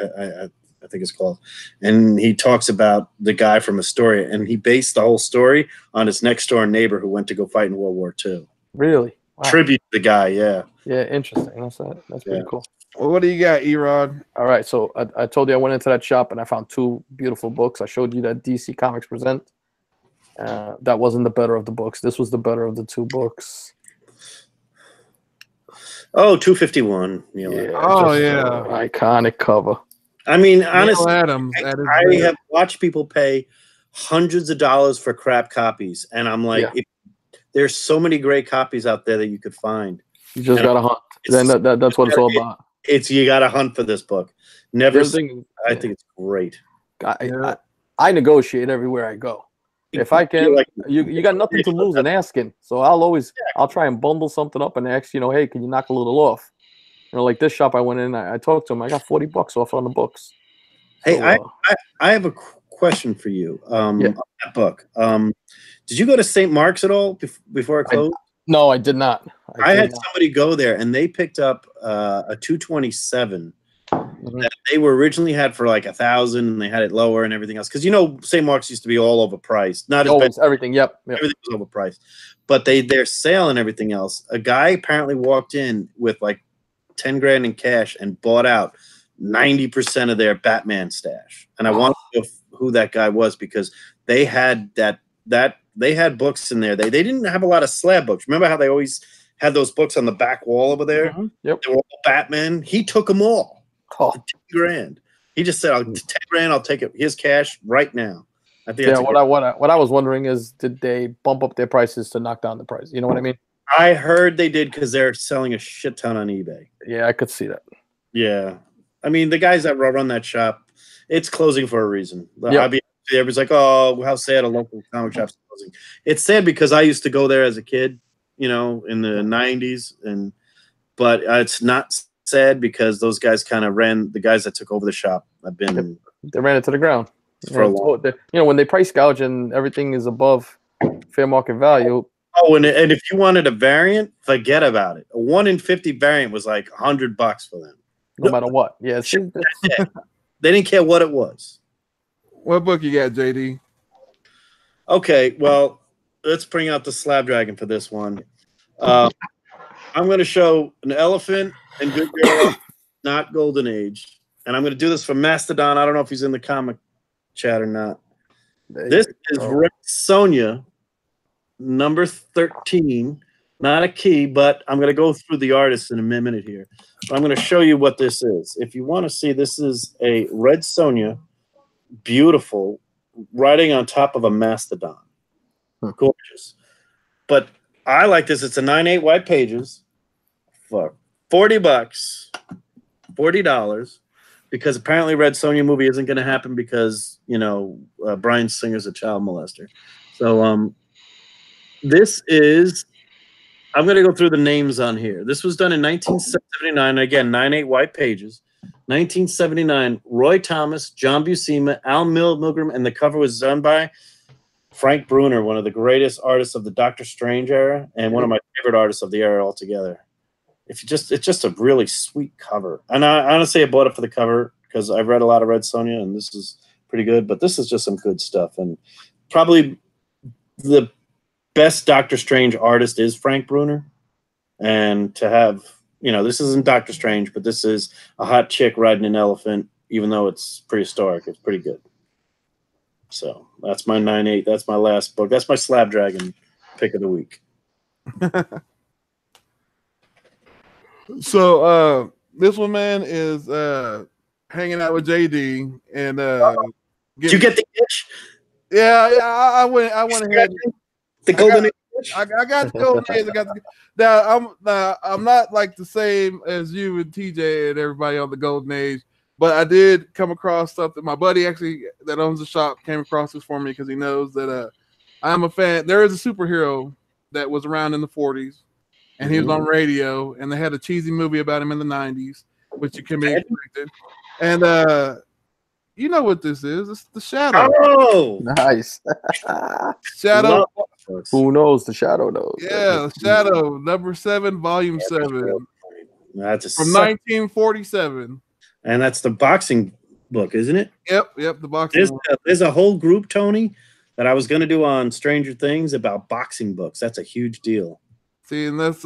it's called, and he talks about the guy from Astoria, and he based the whole story on his next door neighbor who went to go fight in World War II. Really? Wow. Tribute to the guy, yeah. Yeah, interesting. That's pretty cool. Well, what do you got, ERod? All right, so I told you I went into that shop and I found two beautiful books. I showed you that DC Comics Present. That wasn't the better of the books. This was the better of the two books. Oh, 251. Iconic cover. I mean, honestly, Adams, I have watched people pay hundreds of dollars for crap copies, and I'm like, there's so many great copies out there that you could find. You just gotta hunt. Then that's what it's all about. You gotta hunt for this book. I think it's great. I negotiate everywhere I go. If I can, you got nothing to lose in asking. So I'll try and bundle something up and ask, hey, can you knock a little off? Like this shop I went in, I talked to him. I got $40 off on the books. Hey, so, I have a question for you. On that book. Did you go to St. Mark's at all before it closed? No, I did not. I had somebody go there, and they picked up a 227 that they were originally had for like $1,000, and they had it lower and everything else. Because St. Mark's used to be all overpriced. Not as everything. Yep. Everything was overpriced, but their sale and everything else. A guy apparently walked in with like 10 grand in cash and bought out 90% of their Batman stash. And I wanted to know who that guy was because they had they had books in there. They didn't have a lot of slab books. Remember how they always had those books on the back wall over there? Yep. They were all Batman. He took them all. Oh. 10 grand. He just said, 10 grand, I'll take it. His cash right now. I think what I was wondering is, did they bump up their prices to knock down the price? You know what I mean? I heard they did because they're selling a shit ton on eBay. Yeah, I could see that. Yeah. I mean, the guys that run that shop, it's closing for a reason. Everybody's like, oh, how sad a local comic shop's closing. It's sad because I used to go there as a kid, in the 90s. But it's not sad because those guys kind of the guys that took over the shop have been. They ran it to the ground. For a long time. When they price gouge and everything is above fair market value. Oh, and if you wanted a variant, forget about it. A 1 in 50 variant was like $100 for them. No matter what. Yeah. They didn't care what it was. What book you got, JD? Okay, well, let's bring out the Slab Dragon for this one. I'm going to show an elephant and Good Girl, not Golden Age. And I'm going to do this for Mastodon. I don't know if he's in the comic chat or not. This is Red Sonja, number 13. Not a key, but I'm going to go through the artists in a minute here. But I'm going to show you what this is. If you want to see, this is a Red Sonja, beautiful, riding on top of a mastodon. Gorgeous. But I like this. It's a 9/8 white pages for $40, $40, because apparently Red Sonja movie isn't going to happen because, you know, Bryan Singer's a child molester. So this is, I'm going to go through the names on here. This was done in 1979. Again, 9/8 white pages. 1979, Roy Thomas, John Buscema, Al Milgrom, and the cover was done by Frank Bruner, one of the greatest artists of the Doctor Strange era, and one of my favorite artists of the era altogether. It's just a really sweet cover. And I honestly, I bought it for the cover because I've read a lot of Red Sonja, and this is pretty good. But this is just some good stuff, and probably the best Doctor Strange artist is Frank Bruner. And to have, you know, this isn't Doctor Strange, but this is a hot chick riding an elephant, even though it's prehistoric. It's pretty good. So that's my 9/8. That's my last book. That's my Slab Dragon pick of the week. So this one, man, is hanging out with JD, and did you get the itch? Yeah, I went ahead. The golden itch. I got the golden age. Now I'm not like the same as you and TJ and everybody on the golden age, but I did come across something. My buddy actually that owns the shop came across this for me because he knows that I'm a fan. There is a superhero that was around in the 40s, and he was on radio, and they had a cheesy movie about him in the 90s, which you can be expected. And you know what this is? It's the Shadow. Oh, Nice. Shadow. Who knows? The Shadow knows. Yeah, Shadow, number 7, volume 7. That's from 1947. And that's the boxing book, isn't it? Yep, the boxing. There's a whole group, Tony, that I was going to do on Stranger Things about boxing books. That's a huge deal. See, and that's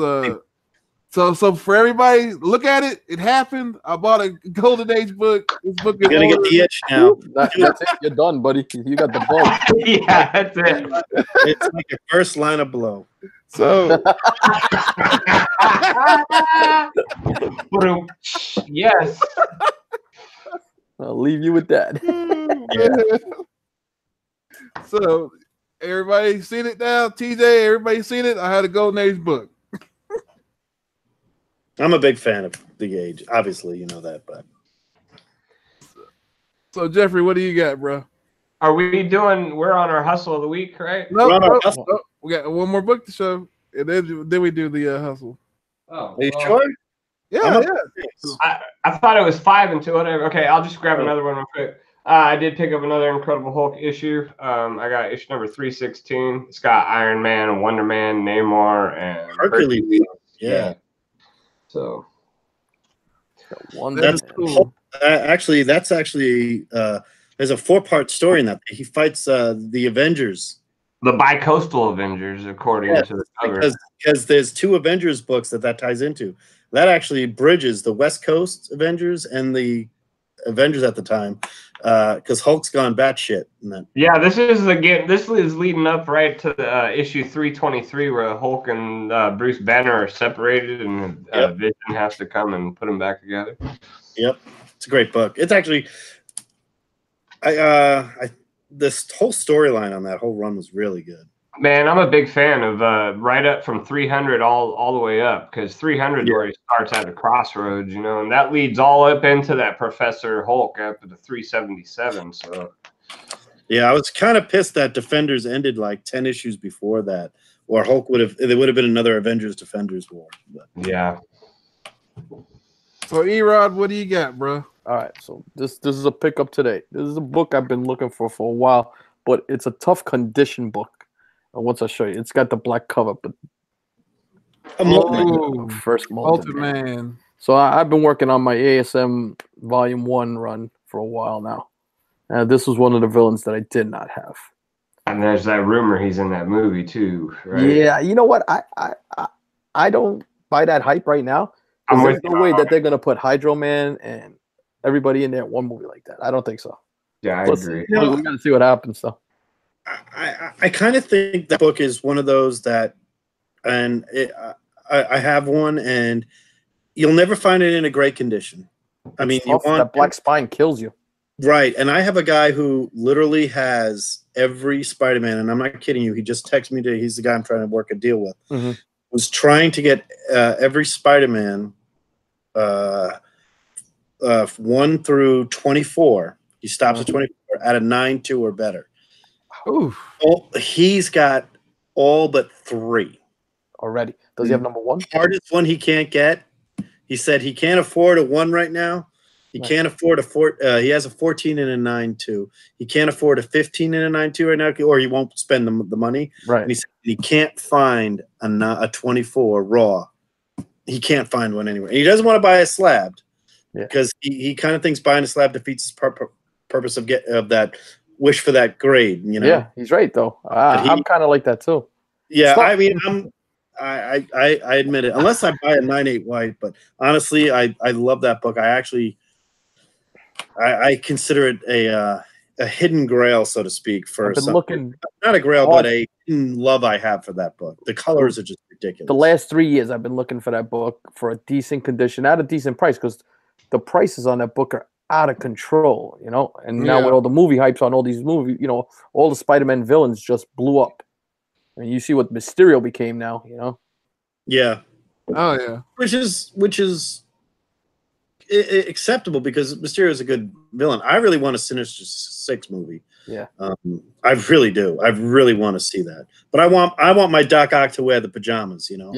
so for everybody, look at it. It happened. I bought a Golden Age book. This book is You're gonna get the itch now. That's it. You're done, buddy. You got the bug. Yeah, that's it. It's like your first line of blow. So yes. I'll leave you with that. So everybody seen it now? TJ, everybody seen it? I had a Golden Age book. I'm a big fan of the age. Obviously, you know that, but so Jeffrey, what do you got, bro? Are we doing? We're on our hustle of the week, right? No, we got one more book to show, and then we do the hustle. Oh, are you sure? Yeah. I thought it was 5 and 2. Whatever. Okay, I'll just grab another one real quick. I did pick up another Incredible Hulk issue. I got issue number 316. It's got Iron Man, Wonder Man, Namor, and Hercules. Yeah. So that's cool. Actually, there's a 4-part story in that. He fights the Avengers. The Bicoastal Avengers, according to the cover. Because there's 2 Avengers books that ties into. That actually bridges the West Coast Avengers and the Avengers at the time, because Hulk's gone batshit. Yeah, this is leading up right to the issue 323 where Hulk and Bruce Banner are separated, and Vision has to come and put them back together. Yep, it's a great book. It's actually, this whole storyline on that whole run was really good. Man, I'm a big fan of right up from 300 all the way up, because 300 where he starts at the crossroads, you know, and that leads all up into that Professor Hulk up to the 377. So, yeah, I was kind of pissed that Defenders ended like 10 issues before that, or Hulk there would have been another Avengers Defenders war. But. Yeah. So, ERod, what do you got, bro? All right, so this is a pickup today. This is a book I've been looking for a while, but it's a tough condition book. Once I show you, it's got the black cover, but first Molten Man. So I've been working on my ASM Volume 1 run for a while now. This was one of the villains that I did not have. And there's that rumor he's in that movie too, right? Yeah, you know what? I don't buy that hype right now. There's no way that they're gonna put Hydro Man and everybody in there in one movie like that. I don't think so. Yeah, I agree. We gotta see what happens though. I kind of think that book is one of those that and I have one, and you'll never find it in a great condition. I mean, you want that black spine kills you. Right, and I have a guy who literally has every Spider-Man, and I'm not kidding you. He just texted me today. He's the guy I'm trying to work a deal with. Mm-hmm. Was trying to get every Spider-Man 1 through 24. He stops at 24 at a 9.2 or better. Oof. Oh, he's got all but 3 already. Does he have number 1? Hardest one he can't get. He said he can't afford a 1 right now. He can't afford a 4. He has a 14 and a 9.2. He can't afford a 15 and a 9.2 right now, or he won't spend the money. Right. And he said he can't find a 24 raw. He can't find one anywhere. And he doesn't want to buy a slab because he kind of thinks buying a slab defeats his purpose of that wish for that grade. You know. Yeah, he's right though. I'm kind of like that too. Yeah, I mean, I admit it. Unless I buy a 9.8 white, but honestly, I love that book. I consider it a hidden grail, so to speak. For not a grail, but a hidden love I have for that book. The colors are just ridiculous. The last 3 years, I've been looking for that book for a decent condition at a decent price because the prices on that book are out of control, you know. And now with all the movie hypes on all these movies, you know, all the Spider-Man villains just blew up. I mean, you see what Mysterio became now, you know. Yeah. Oh yeah. Which is acceptable because Mysterio is a good villain. I really want a Sinister Six movie. Yeah. I really do. I really want to see that. But I want my Doc Ock to wear the pajamas, you know.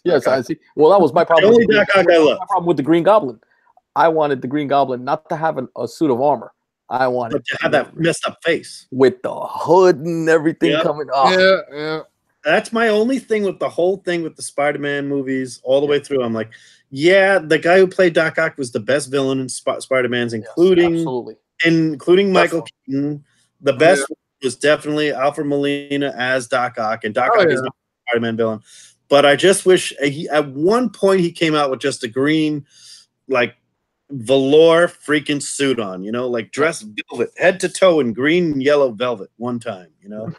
Yes, I see. Well, that was my problem. The only Doc Ock I love. My problem with the Green Goblin. I wanted the Green Goblin not to have a suit of armor. I wanted to have that messed up face with the hood and everything coming off. Yeah. That's my only thing with the whole thing with the Spider-Man movies all the way through. I'm like, yeah, the guy who played Doc Ock was the best villain in Spider-Man's, including Michael Keaton. The best was definitely Alfred Molina as Doc Ock, and Doc Ock is my Spider-Man villain. But I just wish at one point he came out with just a green, like, velour freaking suit on, you know, like dressed velvet, head to toe in green and yellow velvet one time, you know.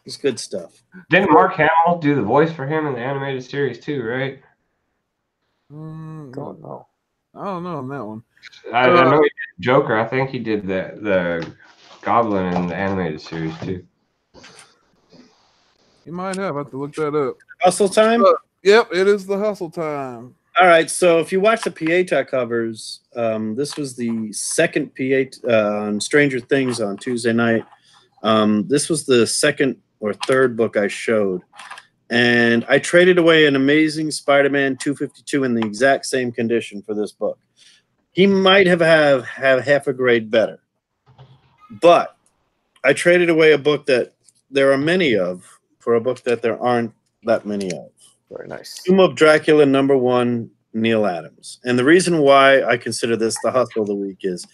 It's good stuff. Didn't Mark Hamill do the voice for him in the animated series too, right? Don't know. I don't know on that one. I know he did Joker. I think he did the Goblin in the animated series too. You might have. I have to look that up. Hustle time? Yep, it is the hustle time. All right, so if you watch the PA covers, this was the second PA on Stranger Things on Tuesday night. This was the second or third book I showed. And I traded away an Amazing Spider-Man 252 in the exact same condition for this book. He might have half a grade better. But I traded away a book that there are many of for a book that there aren't that many of. Very nice. Tomb of Dracula #1, Neil Adams. And the reason why I consider this the hustle of the week is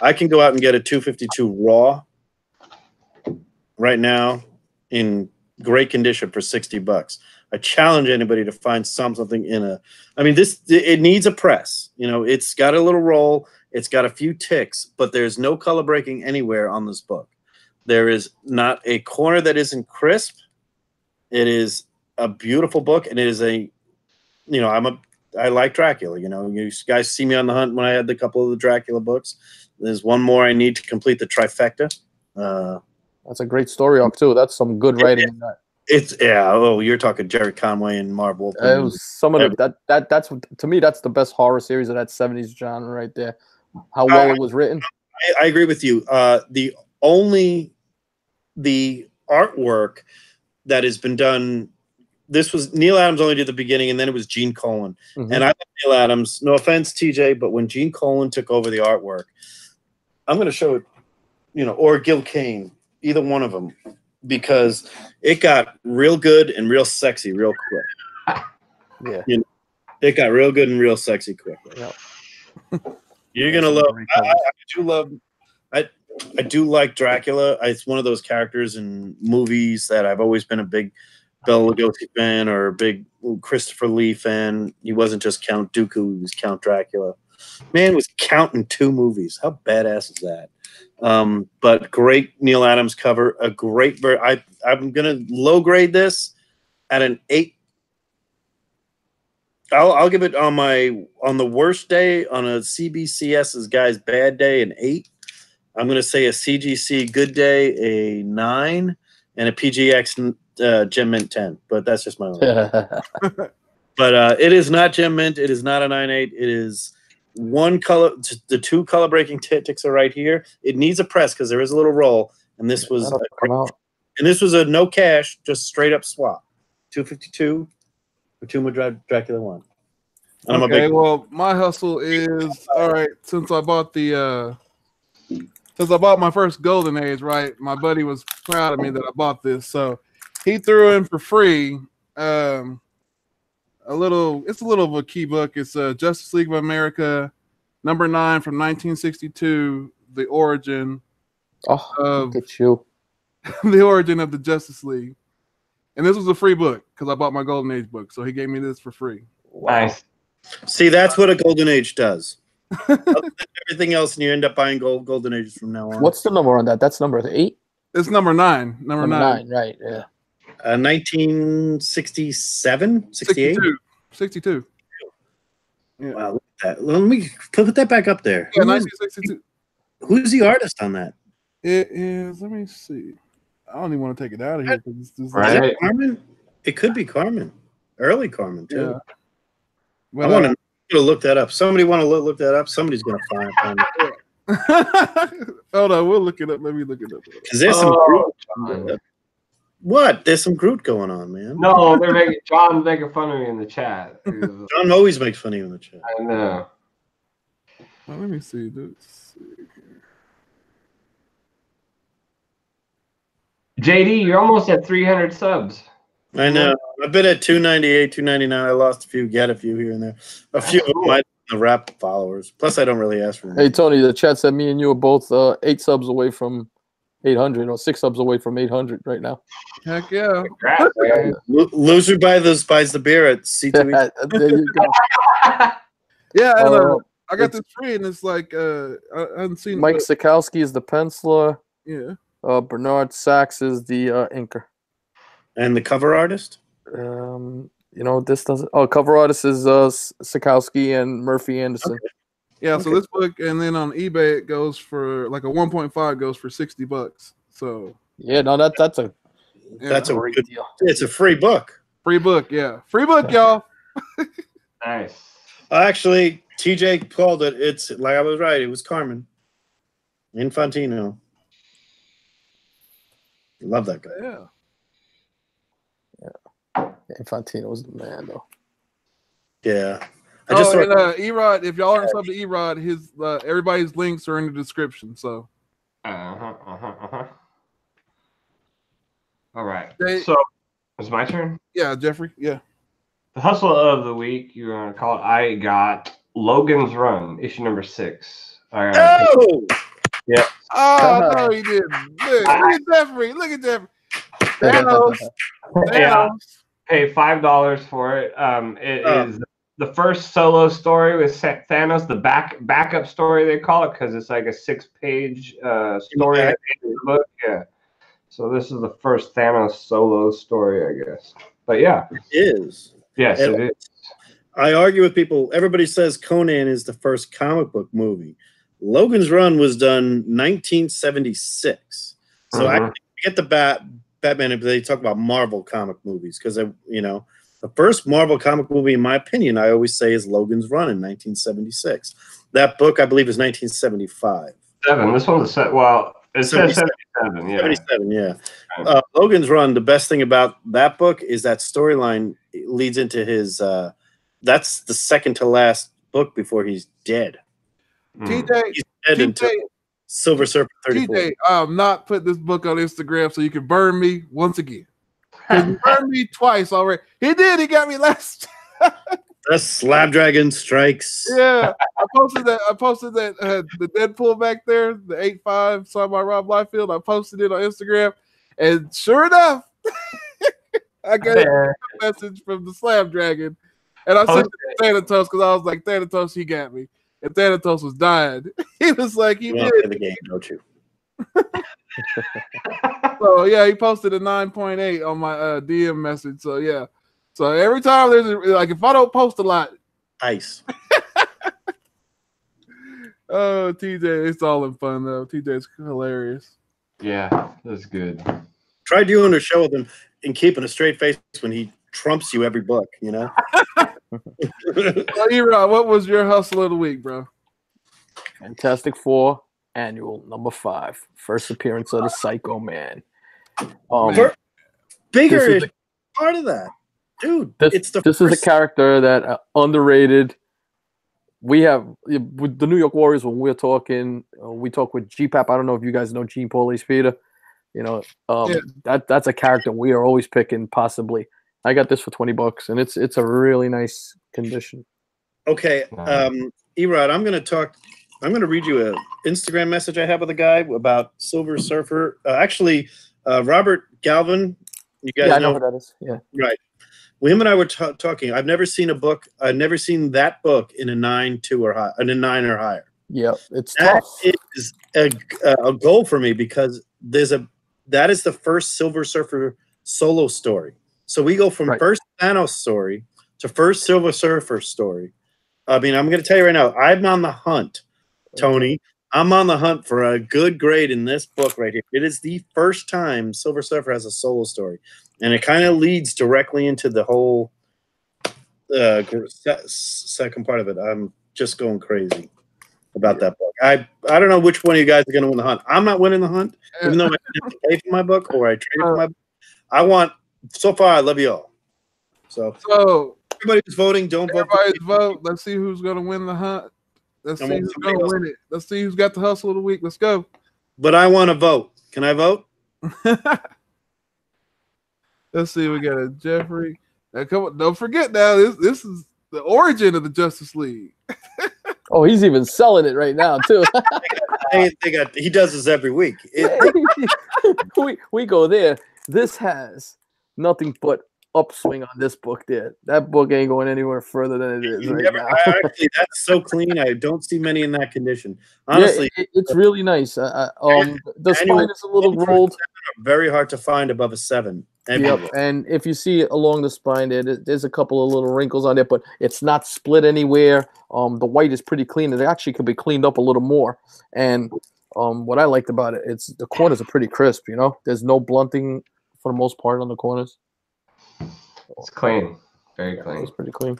I can go out and get a 252 raw right now in great condition for $60. I challenge anybody to find something in a. I mean, it needs a press. You know, it's got a little roll. It's got a few ticks, but there's no color breaking anywhere on this book. There is not a corner that isn't crisp. It is a beautiful book, and it is a, you know, I like Dracula. You know, you guys see me on the hunt when I had the couple of the Dracula books. There's one more I need to complete the trifecta. That's a great story arc too. That's some good writing in that. Oh, you're talking Jerry Conway and Marv Wolfman. It was some of that's to me that's the best horror series of that 70s genre right there. How well it was written. I agree with you. The artwork that has been done. This was Neil Adams only did the beginning, and then it was Gene Colan. And I love Neil Adams. No offense, TJ, but when Gene Colan took over the artwork, I'm going to show it, you know, or Gil Kane, either one of them, because it got real good and real sexy real quick. Yeah, you know, it got real good and real sexy quickly. Yeah. You're gonna love. I do like Dracula. It's one of those characters in movies that I've always been a big Bela Lugosi fan or a big Christopher Lee fan. He wasn't just Count Dooku; he was Count Dracula. Man was counting 2 movies. How badass is that? But great Neil Adams cover. A great. I'm gonna low grade this at an 8. I'll give it on the worst day, on a CBCS's guy's bad day, an 8. I'm going to say a CGC good day, a 9, and a PGX Gem Mint 10. But that's just my own. But it is not Gem Mint. It is not a 9.8. It is one color. The 2 color breaking ticks are right here. It needs a press because there is a little roll, and this was a no cash, just straight up swap. 252 for Tomb of Dracula 1. And okay, well, my hustle is all right. Since I bought my first Golden Age, right? My buddy was proud of me that I bought this, so he threw in for free. It's a little of a key book. It's Justice League of America, #9 from 1962. The origin of the origin of the Justice League, and this was a free book because I bought my Golden Age book, so he gave me this for free. Nice. See, that's what a Golden Age does. Everything else, and you end up buying Golden Ages from now on. What's the number on that? That's number 8? It's number 9. Number 9, right, yeah. 1967? 68? 62. Yeah. Wow, look at that. Let me put that back up there. Yeah, 1962. Who's the artist on that? It is, let me see. I don't even want to take it out of here. It's just Is it Carmen? It could be Carmen. Early Carmen, too. Yeah. Well, I want to look that up. Somebody want to look that up? Somebody's going to find it. Hold on, we'll look it up. Let me look it up. Because there's some Groot. What? There's some Groot going on, man. No, John's making fun of me in the chat. John always makes fun of you in the chat. I know. Well, let me see. JD, you're almost at 300 subs. I know. I've been at 298, 299. I lost a few, get a few here and there. A few of them might be the rap followers. Plus, I don't really ask for them. Hey, Tony, the chat said me and you are both 8 subs away from 800, or 6 subs away from 800 right now. Heck yeah. Congrats, man. Loser buys the beer at C2E. There you go. Yeah, and, I got this free, and it's like I haven't seen Mike Sikowski is the penciler. Yeah. Bernard Sachs is the inker. And the cover artist? This doesn't. Oh, cover artist is Sikowski and Murphy Anderson. Okay. Yeah, so this book, and then on eBay it goes for like a 1.5 goes for $60. So yeah, no, that's a great good deal. It's a free book. Free book, yeah, free book, y'all. Nice. Actually, TJ called it. It's like I was right. It was Carmen Infantino. Love that guy. Yeah. Infantino was the man, though. Yeah. ERod, if y'all aren't sub to ERod, his everybody's links are in the description. So. All right. Hey, so it's my turn. Yeah, Jeffrey. Yeah. The hustle of the week, you're gonna call it. I got Logan's Run, issue number 6. Oh! Yeah. Oh no, he didn't. Look at Jeffrey. Look at Jeffrey. Thanos. Yeah. Pay $5 for it. It is the first solo story with Thanos, the backup story they call it, because it's like a 6-page story at the end of the book. Yeah. So this is the first Thanos solo story, I guess. But yeah, it is. Yes, it is. I argue with people. Everybody says Conan is the first comic book movie. Logan's Run was done 1976. So I get the Batman, they talk about Marvel comic movies because, the first Marvel comic movie, in my opinion, I always say is Logan's Run in 1976. That book, I believe, is 1975. This one's a set. Well, it says 77. Yeah. 77, yeah. Logan's Run, the best thing about that book is that storyline leads into his, that's the second to last book before he's dead. TJ, he's dead until Silver Surfer 34. TJ, I'm not putting this book on Instagram so you can burn me once again. You burned me twice already. He did. He got me last. The Slab Dragon strikes. Yeah, I posted that the Deadpool back there, the 8.5 signed by Rob Liefeld. I posted it on Instagram, and sure enough, I got a message from the Slab Dragon, and I sent it to Thanatos because I was like, Thanatos, he got me, and Thanatos was dying. He was like, he did the game, don't you? So yeah, he posted a 9.8 on my DM message. So yeah, so every time there's like if I don't post a lot, Ice. oh TJ, it's all in fun though. TJ's hilarious. Yeah, that's good. Try doing a show with him and keeping a straight face when he trumps you every book, you know? So, ERod, what was your hustle of the week, bro? Fantastic Four Annual number 5, first appearance of the Psycho Man. Bigger part of that, dude. This is a character that underrated. We have with the New York Warriors when we're talking. We talk with G-Pap. I don't know if you guys know Gene Paulie Peter. You know, that's a character we are always picking. Possibly, I got this for $20, and it's a really nice condition. Okay, ERod, I'm gonna read you an Instagram message I have with a guy about Silver Surfer. Actually, Robert Galvin. You guys know who that is. Yeah, right. Well, him and I were talking. I've never seen a book. I've never seen that book in a 9.2 or high, in a 9 or higher. Yeah, it's that tough. is a goal for me because that is the first Silver Surfer solo story. So we go from first Thanos story to first Silver Surfer story. I mean, I'm going to tell you right now, I'm on the hunt, Tony. I'm on the hunt for a good grade in this book right here. It is the first time Silver Surfer has a solo story, and it kind of leads directly into the whole second part of it. I'm just going crazy about that book. I don't know which one of you guys are going to win the hunt. I'm not winning the hunt, even though I didn't have to pay for my book or I traded for my book. So far, I love you all. So everybody's voting. Don't vote. Everybody's vote. Let's see who's going to win the hunt. Let's see who's going to win it. Let's see who's got the hustle of the week. Let's go. But I want to vote. Can I vote? Let's see. We got a Jeffrey. Now, come on, don't forget now. This is the origin of the Justice League. Oh, he's even selling it right now too. He does this every week. We go there. This has nothing but upswing on this book there. That book ain't going anywhere further than it is now. Actually, that's so clean. I don't see many in that condition. Honestly, it's really nice. The spine is a little rolled. Very hard to find above a 7. Yep. And if you see along the spine there's a couple of little wrinkles on it, but it's not split anywhere. The white is pretty clean. It actually could be cleaned up a little more. And what I liked about it, it's the corners are pretty crisp. You know, there's no blunting for the most part on the corners. It's clean, very clean. It's pretty clean.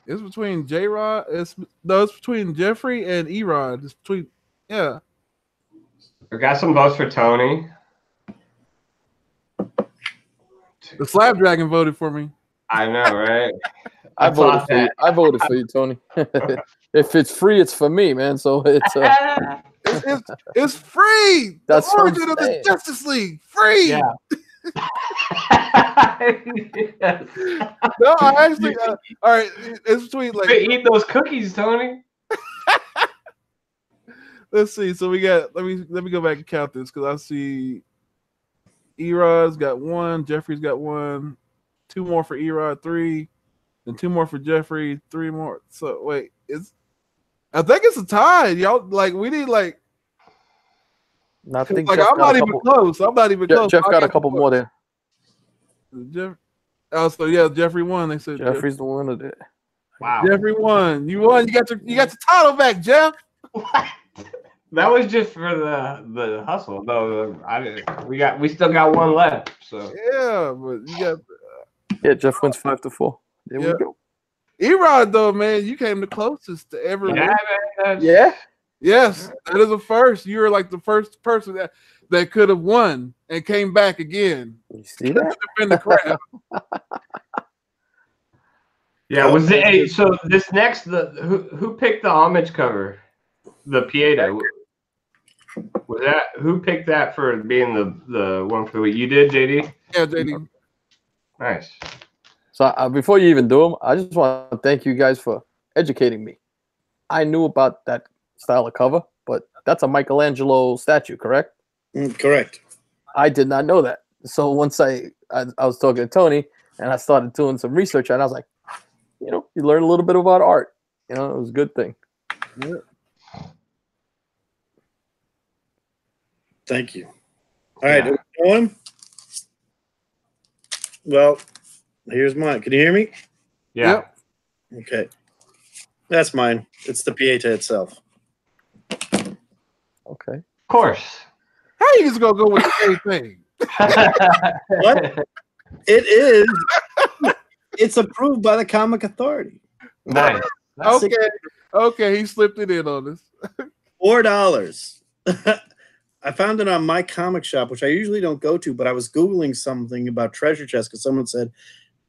It's between J-Rod. It's between Jeffrey and ERod. It's between, yeah. We got some votes for Tony. The Slab Dragon voted for me. I know, right? I voted for you, Tony. If it's free, it's for me, man. So it's it's free. That's the origin of the Justice League. Free. Yeah. Yes. No, I actually. All right, it's between like. Eat those cookies, Tony. Let's see. So we got. Let me go back and count this because I see. ERod's got 1. Jeffrey's got 1. 2 more for ERod. 3. Then 2 more for Jeffrey. 3 more. So wait, I think it's a tie. Y'all like we need like. I think like I'm not even close. I'm not even close. Jeff got a couple more there. Jeff. Oh, so yeah, Jeffrey won. They said Jeffrey's the one that did. Wow. Jeffrey won. You won. You got your title back, Jeff. What? That was just for the hustle. No, we still got 1 left. So yeah, but you got. Yeah, Jeff wins 5-4. There we go. ERod though, man, you came the closest to ever. Yeah, man, yeah. Yes, that is a first. You were like the first person that could have won and came back again. You see that? Defend the crap. Yeah, was it? So this next, who picked the homage cover? The Pieta. Was that who picked that for being the one for the week? You did, JD? Yeah, JD. Nice. So before you even do them, I just want to thank you guys for educating me. I knew about that style of cover, but that's a Michelangelo statue, correct? Correct. I did not know that. So once I was talking to Tony and I started doing some research, and I was like, you know, you learn a little bit about art. You know, it was a good thing. Yeah. Thank you. All right, are we going? Well, here's mine. Can you hear me? Yeah. Yep. Okay. That's mine. It's the Pieta itself. Okay. Of course. How you just gonna go with the same thing? What? It is. It's approved by the Comic Authority. Nice. Okay, he slipped it in on us. $4. I found it on my comic shop, which I usually don't go to, but I was Googling something about treasure chests because someone said,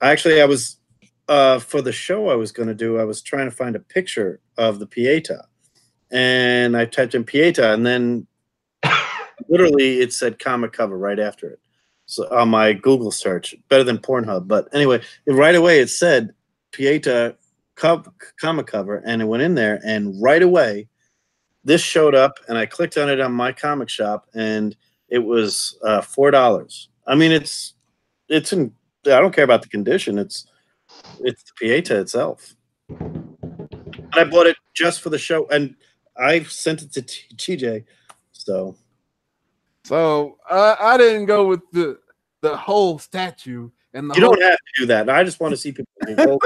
I was for the show I was going to do, I was trying to find a picture of the Pieta. And I typed in Pieta, and then literally it said comic cover right after it. So on my Google search, better than Pornhub. But anyway, right away it said Pieta comic cover, and it went in there, and right away this showed up, and I clicked on it on my comic shop, and it was $4. I mean, it's in. I don't care about the condition. It's the Pieta itself, and I bought it just for the show, and I sent it to TJ. So I didn't go with the whole statue and the. You don't have to do that. I just want to see people.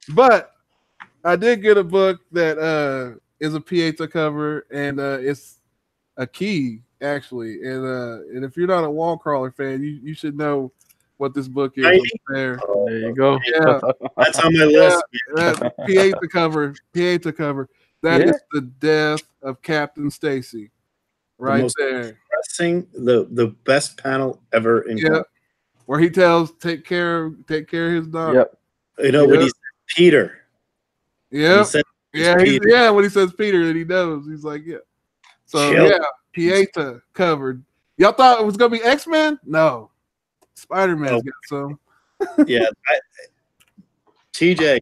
But I did get a book that is a Pieta cover, and it's a key actually. And if you're not a wall crawler fan, you should know what this book is. There you go. Yeah, that's on my list. That Pieta cover. That is the death of Captain Stacy. Right there. The best panel ever in comics. Where he tells take care of his dog. Yep. You know when he said Peter. Yeah. When he says Peter, then he knows. He's like, yeah. So Pieta covered. Y'all thought it was gonna be X-Men? No. Spider-Man's got some. Yeah. TJ,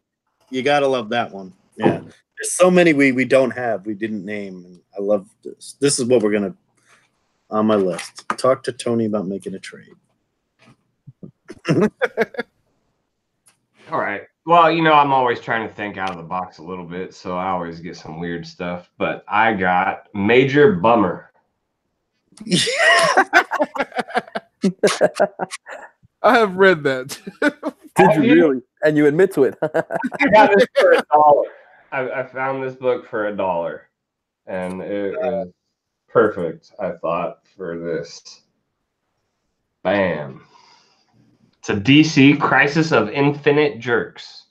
you gotta love that one. Yeah. There's so many we don't have, we didn't name. And I love this. This is what we're gonna on my list. Talk to Tony about making a trade. All right. Well, you know, I'm always trying to think out of the box a little bit, so I always get some weird stuff. But I got Major Bummer. I have read that. Did you really? And you admit to it? I got this for $1. I found this book for $1, and it was perfect, I thought, for this. Bam. It's a DC Crisis of Infinite Jerks.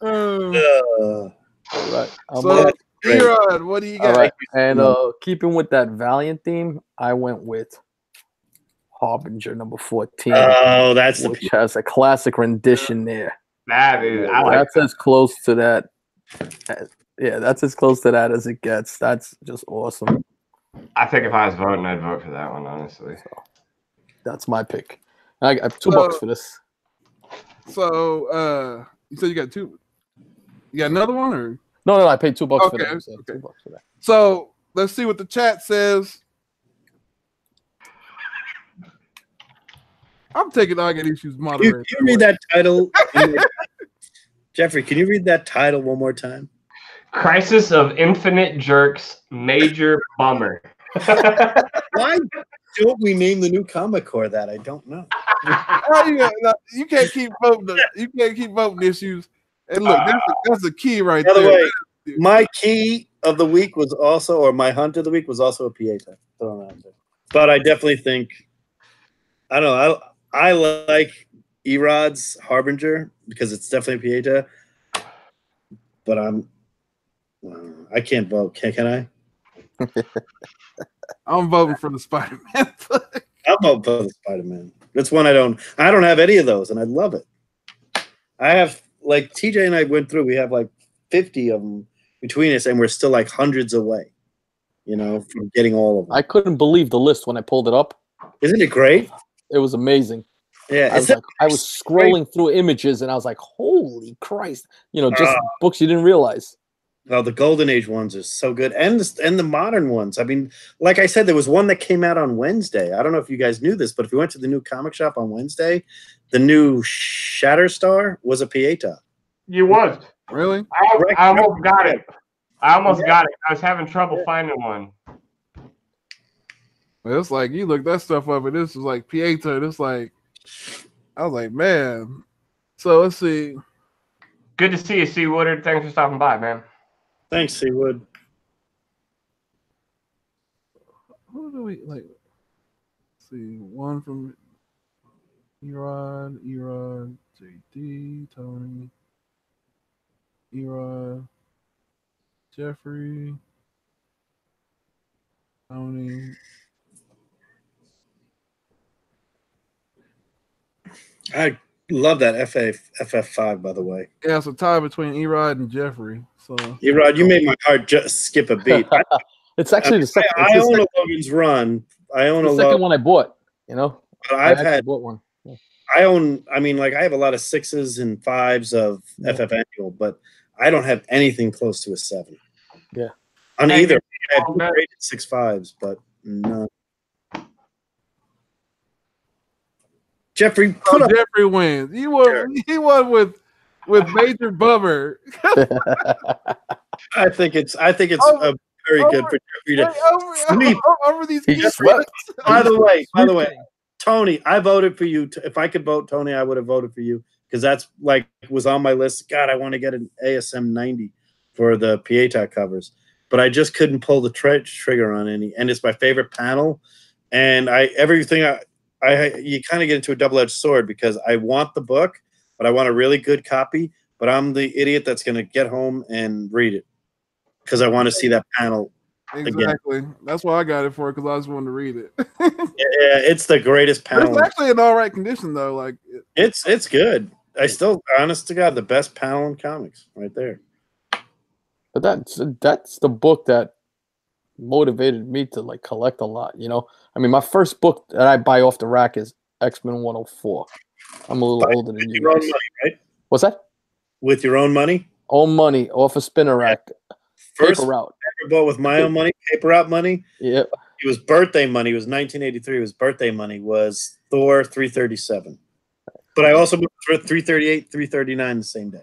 Right. So, ERod, what do you got? All right. And keeping with that Valiant theme, I went with Harbinger number 14. Oh, that's which has a classic rendition there. That is, that's as close to that. Yeah, that's as close to that as it gets. That's just awesome. I think if I was voting, I'd vote for that one, honestly. So, that's my pick. I have $2 for this. So you said you got two. You got another one, or no? I paid $2 for that. So okay. $2 for that. So let's see what the chat says. I'm taking I Get Issues moderator. Can you read that title? Jeffrey, can you read that title one more time? Crisis of Infinite Jerks, Major Bummer. Why don't we name the new Comic Core that? I don't know. You can't keep voting. You can't keep voting issues. And look, that's the key right there. By the way, there. my key of the week was also, or my hunt of the week was also a Pieta. But I definitely think, I don't know. I like ERod's Harbinger because it's definitely Pieta. But I can't vote. Can I? I'm voting for the Spider-Man. I'm voting for the Spider-Man. That's one I don't have any of those, and I love it. I have, like, TJ and I went through, we have like 50 of them between us, and we're still like hundreds away, from getting all of them. I couldn't believe the list when I pulled it up. Isn't it great? It was amazing. Yeah, I was scrolling through images, and I was like, holy Christ. Just books you didn't realize. Well, the Golden Age ones are so good, and the modern ones. I mean, like I said, there was one that came out on Wednesday. I don't know if you guys knew this, but if you went to the new comic shop on Wednesday, the new Shatterstar was a Pieta. You was. Really? I almost got it. I almost got it. I was having trouble finding one. It's like you look that stuff up, and this is like Pieta. And it's like I was like, man. So let's see. Good to see you, C. Woodard. Thanks for stopping by, man. Thanks, Seawood. Who do we like? Let's see, one from ERod, JD, Tony, ERod, Jeffrey, Tony. I love that FF5, by the way. Yeah, it's a tie between ERod and Jeffrey. So ERod, you made my heart just skip a beat. It's actually the second. I own a Logan's Run. I own the second one I bought. You know, but I bought one. Yeah. I own. I mean, like I have a lot of 6s and 5s of FF Annual, but I don't have anything close to a 7. Yeah, on either. I have rated 6 5s, but no. Jeffrey, Jeffrey wins. He won with Major Bummer. I think it's a very good for Jeffrey to sweep over these. By the way, Tony, I voted for you. If I could vote, Tony, I would have voted for you because that's like was on my list. God, I want to get an ASM 90 for the Pieta covers, but I just couldn't pull the trigger on any. And it's my favorite panel, and you kind of get into a double-edged sword because I want the book, but I want a really good copy. But I'm the idiot that's going to get home and read it because I want to see that panel exactly. Again. That's why I got it for it because I just wanted to read it. Yeah, it's the greatest panel. But it's actually in all right condition though. Like it's good. I still, honest to God, the best panel in comics right there. But that's the book that motivated me to like collect a lot. You know, I mean, my first book that I buy off the rack is X-Men 104. I'm a little older than you. Your own money, right? What's that? With your own money? Own money off a spinner rack. First paper route. I ever bought with my own money, paper route money. Yep. It was birthday money. It was 1983. It was birthday money. Was Thor 337. But I also bought 338, 339 the same day.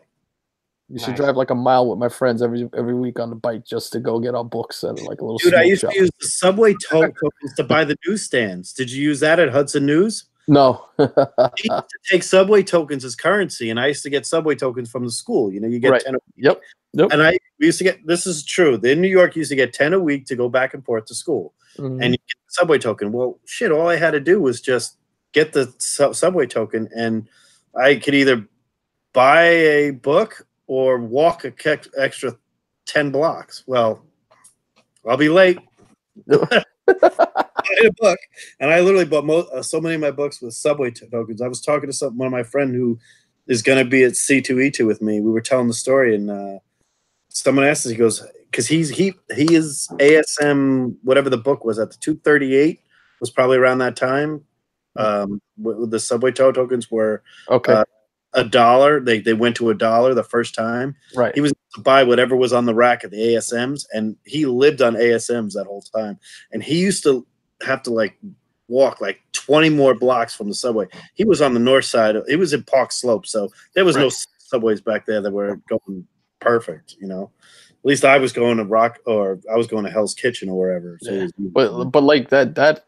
You should drive like a mile with my friends every week on the bike just to go get our books and like a little. Dude, I used shop. to use the subway tokens to buy the newsstands. Did you use that at Hudson News? No. I used to take subway tokens as currency, and I used to get subway tokens from the school. You know, you get right. 10 a week. Yep. And we used to get, this is true. In New York, you used to get 10 a week to go back and forth to school. Mm-hmm. And you get the subway token. Well, shit, all I had to do was just get the subway token, and I could either buy a book or walk a extra 10 blocks. Well, I'll be late. I had a book, and I literally bought so many of my books with subway tokens. I was talking to one of my friend who is going to be at C2E2 with me. We were telling the story, and someone asked us, he goes, because he is ASM, whatever the book was at the 238 was probably around that time. The subway tokens were okay. $1. They went to $1 the first time. Right. He was to buy whatever was on the rack at the ASMs, and he lived on ASMs that whole time. And he used to have to like walk like 20 more blocks from the subway. He was on the north side. It was in Park Slope, so there was no subways back there that were going perfect. You know, at least I was going to I was going to Hell's Kitchen or wherever. So yeah. But like that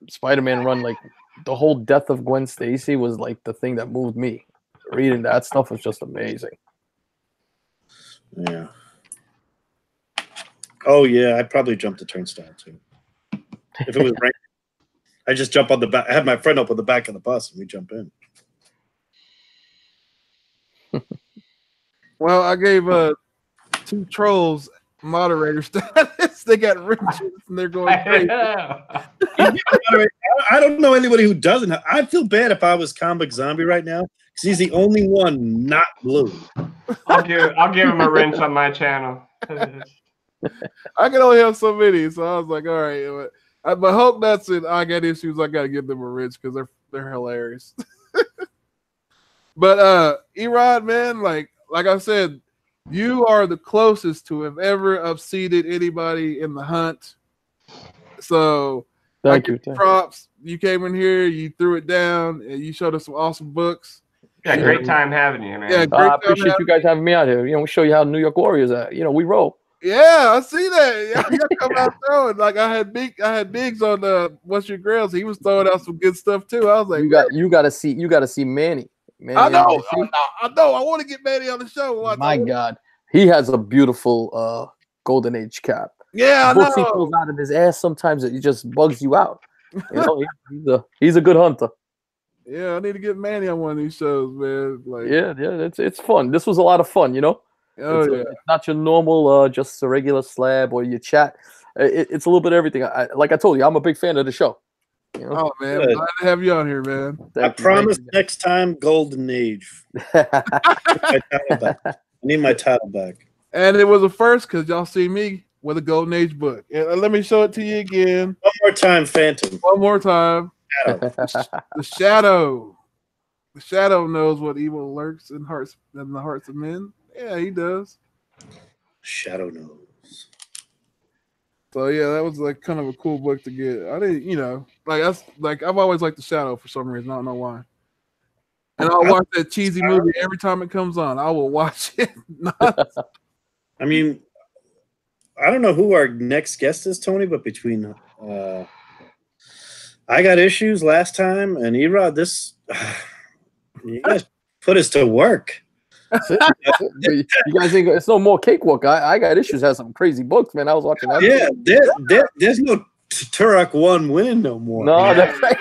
Spider-Man run, like the whole death of Gwen Stacy was like the thing that moved me. Reading that stuff was just amazing. Yeah. Oh yeah, I'd probably jump the turnstile too. If it was raining, I just jump on the back. I had my friend up on the back of the bus, and we jump in. Well, I gave 2 trolls moderator status. They got riches and they're going crazy. I don't know anybody who doesn't. I'd feel bad if I was Comic Zombie right now because he's the only one not blue. I'll give him a wrench on my channel. I can only have so many, so I was like, all right. But Hulk Nuts and I Got Issues, I gotta give them a wrench because they're hilarious. But ERod, man, like I said, You are the closest to have ever upseated anybody in the hunt. So Thank you. Props. You came in here, you threw it down, and you showed us some awesome books. Yeah, great time having you, man. Yeah, I appreciate you guys having me out here. We show you how New York Warriors at. We roll. Yeah, I see that. Y'all come out throwing. Like I had Biggs on the What's Your Grills. He was throwing out some good stuff too. I was like, you gotta see Manny. I know. I want to get Manny on the show. My God, he has a beautiful Golden Age cap. Yeah, the books he pulls out of his ass, sometimes it just bugs you out. He's a good hunter. Yeah, I need to get Manny on one of these shows, man. Like, yeah, it's fun. This was a lot of fun, It's not your normal, just a regular slab or your chat. It's a little bit of everything. Like I told you, I'm a big fan of the show. Oh man, I'm glad to have you on here, man. I promise next time, Golden Age. I need my title back. And it was a first because y'all see me with a Golden Age book. And let me show it to you again. One more time, Phantom. One more time. Shadow. The Shadow. The Shadow knows what evil lurks in the hearts of men. Yeah, he does. Shadow knows. So yeah, that was like kind of a cool book to get. I didn't, I've always liked the Shadow for some reason. I don't know why. And I'll watch that cheesy movie every time it comes on. I will watch it. I mean, I don't know who our next guest is, Tony, but between I Got Issues last time and ERod, you guys put us to work. You guys think it's no more cakewalk? I Got Issues has some crazy books, man. I was watching that. Yeah, there's no Turok 1 winning no more. No, that's right.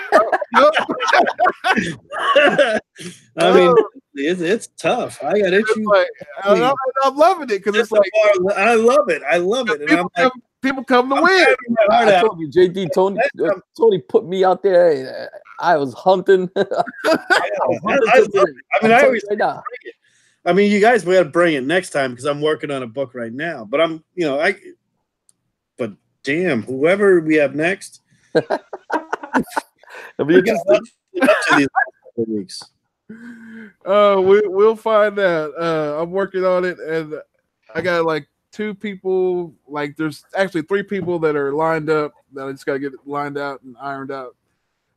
I mean, it's tough. I Got Issues. I'm loving it because it's like I love it. And people come to win. I told you, JD, Tony put me out there. I was hunting. I mean, you guys, we got to bring it next time because I'm working on a book right now. But but damn, whoever we have next, it'll be interesting. Weeks. We'll find out. I'm working on it, and I got like 2 people. Like, there's actually 3 people that are lined up that I just got to get lined out and ironed out.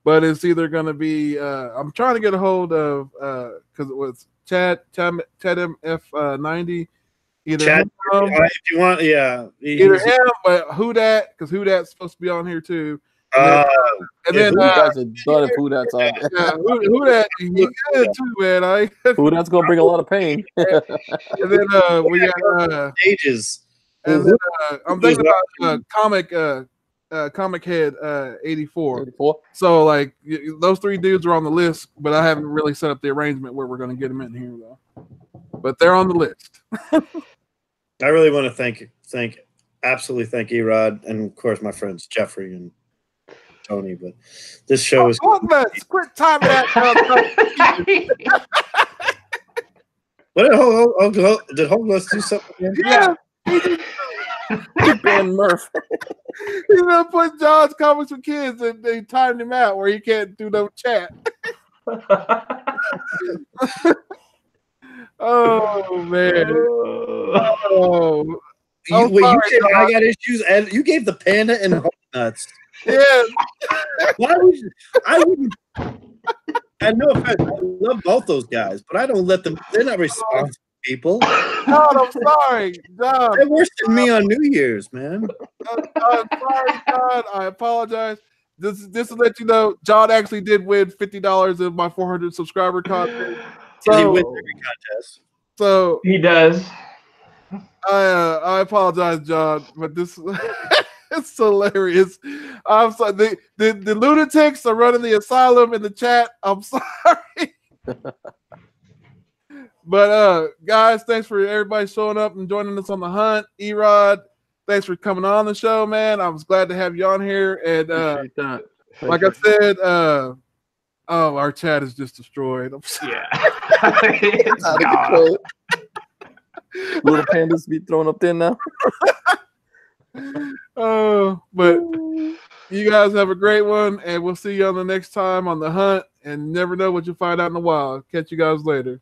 But it's either going to be I'm trying to get a hold of because it was Chad MF90. Either Chad, him, if you want, yeah. Either him, but who that? Because who that's supposed to be on here too. And then you guys are done if who that's on. Yeah, who that? You good too, man. Who that's gonna bring a lot of pain. And then we got ages. And then I'm thinking about Comic Head 84. So like those 3 dudes are on the list, but I haven't really set up the arrangement where we're going to get them in here though. But they're on the list. I really want to absolutely thank ERod and of course my friends Jeffrey and Tony. But this show is quit time that. What did Homeless do something again? Yeah. Ben Murph. He's gonna put John's Comics for Kids and they timed him out where he can't do no chat. Oh man. You gave I Got Issues and you gave the Panda and Nuts. Yeah. Why would you? I wouldn't. And no offense, I love both those guys, but I don't let them. They're not responsible people. God, I'm sorry, John. They're worse than me on New Year's, man. I'm sorry, John. I apologize. Just to let you know, John actually did win $50 in my 400 subscriber contest. So he wins every contest. So he does. I apologize, John, but this it's hilarious. I'm sorry. The lunatics are running the asylum in the chat. I'm sorry. But guys, thanks for everybody showing up and joining us on the hunt. ERod, thanks for coming on the show, man. I was glad to have you on here. And like I said, our chat is just destroyed. I'm sorry. Yeah. It's out of control. Little pandas be thrown up there now. But you guys have a great one, and we'll see you on the next time on the hunt. And never know what you'll find out in the wild. Catch you guys later.